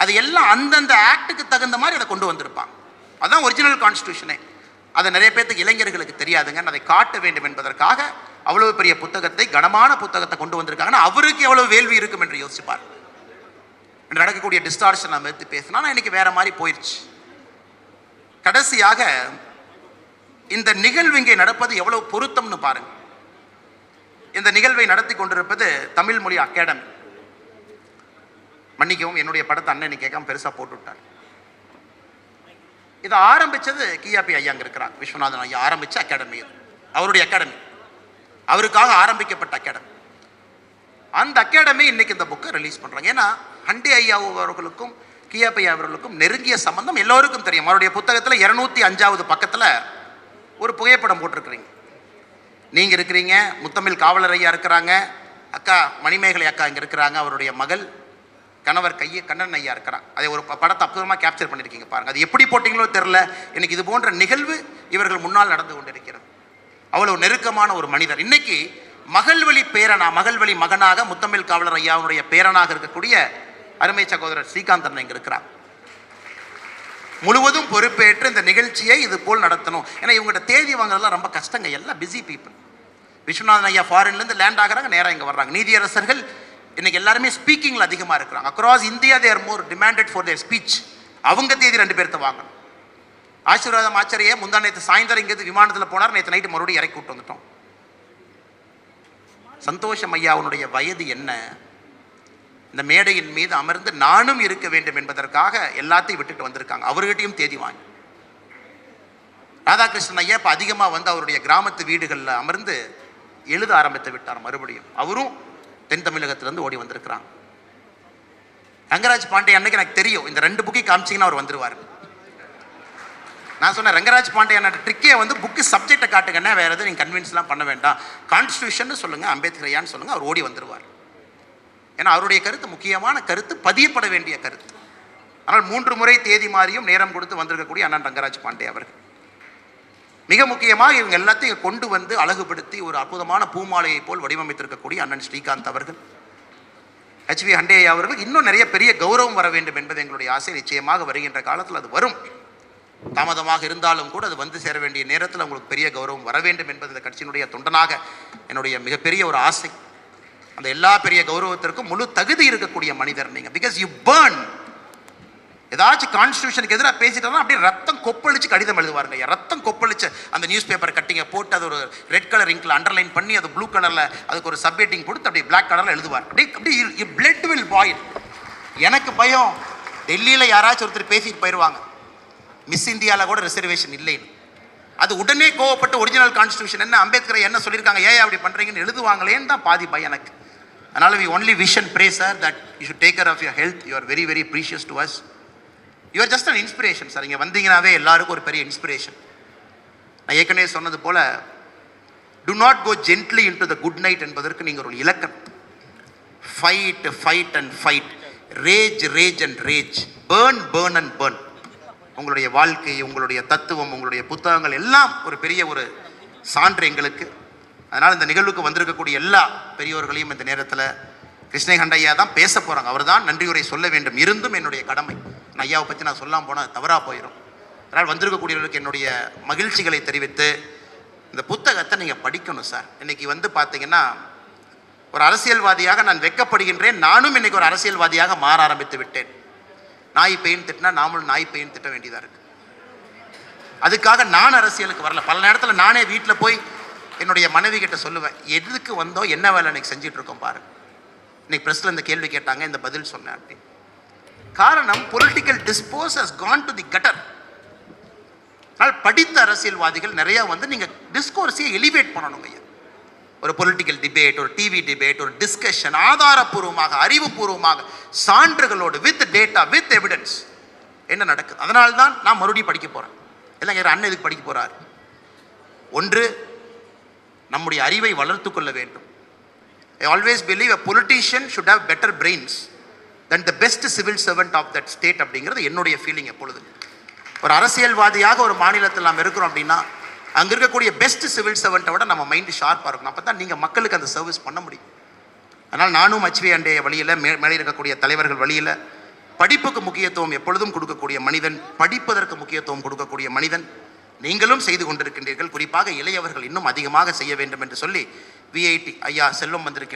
S1: அது எல்லாம் அந்தந்த ஆக்டுக்கு தகுந்த மாதிரி அதை கொண்டு வந்திருப்பாங்க. அதுதான் ஒரிஜினல் கான்ஸ்டியூஷனே. அதை நிறைய பேருக்கு இளைஞர்களுக்கு தெரியாதுங்க. அதை காட்ட வேண்டும் என்பதற்காக அவ்வளவு பெரிய புத்தகத்தை, கனமான புத்தகத்தை கொண்டு வந்திருக்காங்கன்னா அவருக்கு எவ்வளவு வேள்வி இருக்கும் என்று யோசிப்பார். நடக்கக்கூடிய டிஸ்டார்ஷன் நம்ம எடுத்து பேசினா இன்னைக்கு வேற மாதிரி போயிடுச்சு. கடைசியாக இந்த நிகழ்வு இங்கே நடப்பது எவ்வளவு பொருத்தம்னு பாருங்க. இந்த நிகழ்வை நடத்தி கொண்டிருப்பது தமிழ் மொழி அகாடமி. மன்னிக்கவும், என்னுடைய படத்தை அண்ணன் கேட்காம பெருசா போட்டு விட்டார். இதை ஆரம்பிச்சது கியாபி ஐயா அங்கே இருக்கிறார், விஸ்வநாதன் ஐயா ஆரம்பிச்ச அகாடமி. அவருடைய அகாடமி, அவருக்காக ஆரம்பிக்கப்பட்ட அகாடமி. அந்த அகாடமி இன்னைக்கு இந்த புக்கை ரிலீஸ் பண்றாங்க. ஏன்னா ஹண்டி ஐயா அவர்களுக்கும் கியாபி ஐயா அவர்களுக்கும் நெருங்கிய சம்பந்தம் எல்லோருக்கும் தெரியும். அவருடைய புத்தகத்தில் 205வது பக்கத்தில் ஒரு புகைப்படம் போட்டிருக்கிறீங்க. நீங்க இருக்கிறீங்க, முத்தமிழ் காவலர் ஐயா இருக்கிறாங்க, அக்கா மணிமேகலை அக்கா இங்கே இருக்கிறாங்க, அவருடைய மகள் கணவர் கண்ணன் ஐயா இருக்கிறான். அதை ஒரு படத்தை அற்புதமாக கேப்சர் பண்ணியிருக்கீங்க பாருங்க. அது எப்படி போட்டிங்களோ தெரில, எனக்கு இது போன்ற நிகழ்வு இவர்கள் முன்னால் நடந்து கொண்டிருக்கிறது. அவ்வளவு நெருக்கமான ஒரு மனிதர். இன்னைக்கு மகள்வழி மகனாக முத்தமிழ் காவலர் ஐயாவுடைய பேரனாக இருக்கக்கூடிய அருமை சகோதரர் ஸ்ரீகாந்த் அண்ணன் இங்கே இருக்கிறார். முழுவதும் பொறுப்பேற்று இந்த நிகழ்ச்சியை இது போல் நடத்தணும். ஏன்னா இவங்கள்ட்ட தேதி வாங்குறதுலாம் ரொம்ப கஷ்டங்க, எல்லாம் பிஸி பீப்புள். விஸ்வநாதன் ஐயா ஃபாரின்லேருந்து லேண்ட் ஆகிறாங்க, நேராக இங்கே வர்றாங்க. நீதியரசர்கள் இன்னைக்கு எல்லாருமே ஸ்பீக்கிங்கில் அதிகமாக இருக்கிறாங்க. Across India they are more demanded for their speech. அவங்க தேதி 2 பேர்த்த வாங்கணும். ஆசீர்வாதம் ஆச்சாரியை முந்தா நேற்று சாயந்தரம் இங்கேருந்து விமானத்தில் போனார், நேற்று நைட்டு மறுபடியும் இறக்கி விட்டு வந்துட்டோம். சந்தோஷம் ஐயாவுடைய வயது என்ன? இந்த மேடையின் மீது அமர்ந்து நானும் இருக்க வேண்டும் என்பதற்காக எல்லாத்தையும் விட்டுட்டு வந்திருக்காங்க. அவர்கிட்டையும் தேதி வாங்கி ராதாகிருஷ்ணன் ஐயா இப்போ அதிகமாக வந்து அவருடைய கிராமத்து வீடுகளில் அமர்ந்து எழுத ஆரம்பித்து விட்டார். மறுபடியும் அவரும் தென் தமிழகத்திலேருந்து ஓடி வந்திருக்கிறாங்க. ரங்கராஜ் பாண்டே அன்னைக்கு எனக்கு தெரியும், இந்த 2 புக்கை காமிச்சிங்கன்னா அவர் வந்துருவார். நான் சொன்னேன், ரங்கராஜ் பாண்டே அண்ணா ட்ரிக்கே வந்து புக்கு சப்ஜெக்டை காட்டுங்கன்னா வேறு எதுவும் நீங்கள் கன்வின்ஸ்லாம் பண்ண வேண்டாம், கான்ஸ்டியூஷன் சொல்லுங்கள், அம்பேத்கரையான்னு சொல்லுங்கள், அவர் ஓடி வந்துடுவார். ஏன்னா அவருடைய கருத்து முக்கியமான கருத்து, பதியப்பட வேண்டிய கருத்து. ஆனால் 3 முறை தேதி மாறியும் நேரம் கொடுத்து வந்திருக்கக்கூடிய அண்ணன் ரங்கராஜ் பாண்டே அவர்கள் மிக முக்கியமாக இவங்க எல்லாத்தையும் கொண்டு வந்து அழகுபடுத்தி ஒரு அற்புதமான பூமாலையை போல் வடிவமைத்திருக்கக்கூடிய அண்ணன் ஸ்ரீகாந்த் அவர்கள், HV ஹண்டே அவர்கள் இன்னும் நிறைய பெரிய கௌரவம் வர வேண்டும் என்பது எங்களுடைய ஆசை. நிச்சயமாக வருகின்ற காலத்தில் அது வரும். தாமதமாக இருந்தாலும் கூட அது வந்து சேர வேண்டிய நேரத்தில் உங்களுக்கு பெரிய கௌரவம் வர வேண்டும் என்பது இந்த கட்சியினுடைய தொண்டனாக என்னுடைய மிகப்பெரிய ஒரு ஆசை. அந்த எல்லா பெரிய கௌரவத்திற்கும் முழு தகுதி இருக்கக்கூடிய மனிதர் நீங்கள். Because you burn. ஏதாச்சும் கான்ஸ்டியூஷனுக்கு எதிராக பேசிட்டோம்னா அப்படியே ரத்தம் கொப்பளிச்சு கடிதம் எழுதுவாருங்க. ரத்தம் கொப்பளிச்சு அந்த நியூஸ் பேப்பர் கட்டிங்க போட்டு அது ஒரு ரெட் கலர் இங்கில் அண்டர்லைன் பண்ணி அது ப்ளூ கலரில் அதுக்கு ஒரு சப்ஹெட்டிங் கொடுத்து அப்படியே பிளாக் கலரில் எழுதுவார். அப்படியே பிளட் வில் பாயில். எனக்கு பயம், டெல்லியில் யாராச்சும் ஒருத்தர் பேசிட்டு போயிடுவாங்க, மிஸ் இந்தியாவில் கூட ரிசர்வேஷன் இல்லைன்னு. அது உடனே கோவப்பட்டு ஒரிஜினல் கான்ஸ்டியூஷன் என்ன, அம்பேத்கரை என்ன சொல்லியிருக்காங்க, ஏன் அப்படி பண்ணுறீங்கன்னு எழுதுவாங்களேன்னு தான் பாதி பயம் எனக்கு. அதனால் we only wish and pray sir that you should take care of your health. You are very very precious to us. You are just an inspiration sir. இங்கே வந்தீங்கன்னாவே எல்லாருக்கும் ஒரு பெரிய இன்ஸ்பிரேஷன். நான் ஏற்கனவே சொன்னது போல் do not go gently into the good night என்பதற்கு நீங்கள் ஒரு இலக்கணம். Fight, fight and fight. Rage, rage and rage. Burn, burn and burn. உங்களுடைய வாழ்க்கை, உங்களுடைய தத்துவம், உங்களுடைய புத்தகங்கள் எல்லாம் ஒரு பெரிய ஒரு சான்று எங்களுக்கு. அதனால் இந்த நிகழ்வுக்கு வந்திருக்கக்கூடிய எல்லா பெரியோர்களையும் இந்த நேரத்தில் கிருஷ்ணகண்டையா தான் பேச போகிறாங்க. அவர் தான் நன்றியுரை சொல்ல வேண்டும். இருந்தும் என்னுடைய கடமை, ஐயாவை பற்றி நான் சொல்லாமல் போனால் தவறாக போயிடும். அதனால் வந்திருக்கக்கூடியவர்களுக்கு என்னுடைய மகிழ்ச்சிகளை தெரிவித்து, இந்த புத்தகத்தை நீங்கள் படிக்கணும் சார். இன்றைக்கி வந்து பார்த்தீங்கன்னா ஒரு அரசியல்வாதியாக நான் வெட்கப்படுகின்றேன். நானும் இன்றைக்கி ஒரு அரசியல்வாதியாக மாற ஆரம்பித்து விட்டேன். நாய் பெயின் திட்டினா நாமளும் நாய் பெயின் திட்ட வேண்டியதாக இருக்குது. அதுக்காக நான் அரசியலுக்கு வரல. பல நேரத்தில் நானே வீட்டில் போய் என்னுடைய மனைவி கிட்ட சொல்லுவேன், எதுக்கு வந்தோம், என்ன வேலை இன்னைக்கு செஞ்சுட்டு இருக்கோம் பாரு. இன்னைக்கு ப்ரெஸ்ஸில் இந்த கேள்வி கேட்டாங்க, இந்த பதில் சொன்னேன் அப்படின்னு. காரணம், political dispose has gone to the cutter. ஆனால் படித்த அரசியல்வாதிகள் நிறையா வந்து நீங்கள் டிஸ்கோர்ஸையே எலிவேட் பண்ணணுங்க. ஒரு பொலிட்டிக்கல் டிபேட், ஒரு டிவி டிபேட், ஒரு டிஸ்கஷன் ஆதாரப்பூர்வமாக, அறிவுபூர்வமாக, சான்றுகளோடு, வித் டேட்டா, வித் எவிடன்ஸ் என்ன நடக்குது. அதனால்தான் நான் மறுபடியும் படிக்க போகிறேன். எல்லாம் கேட்குற அண்ணன் இதுக்கு படிக்க போகிறார். ஒன்று, நம்முடைய அறிவை வளர்த்து கொள்ள வேண்டும். I always believe a politician should have better brains than the best civil servant of that state அப்படிங்கிறது என்னுடைய ஃபீலிங். எப்பொழுது ஒரு அரசியல்வாதியாக ஒரு மாநிலத்தில் நாம் இருக்கிறோம் அப்படின்னா அங்கே இருக்கக்கூடிய பெஸ்ட் சிவில் சர்வெண்ட்டை விட நம்ம மைண்டு ஷார்ப்பாக இருக்கணும். அப்போ தான் நீங்கள் மக்களுக்கு அந்த சர்வீஸ் பண்ண முடியும். அதனால் நானும் HV அண்டைய வழியில், மேலே இருக்கக்கூடிய தலைவர்கள் வழியில் படிப்புக்கு முக்கியத்துவம் எப்பொழுதும் கொடுக்கக்கூடிய மனிதன், படிப்பதற்கு முக்கியத்துவம் கொடுக்கக்கூடிய மனிதன். நீங்களும் செய்து கொண்டிருக்கின்றீர்கள். குறிப்பாக இளையவர்கள் இன்னும் அதிகமாக செய்ய வேண்டும் என்று சொல்லி VIT ஐயா செல்வம் வந்திருக்கின்ற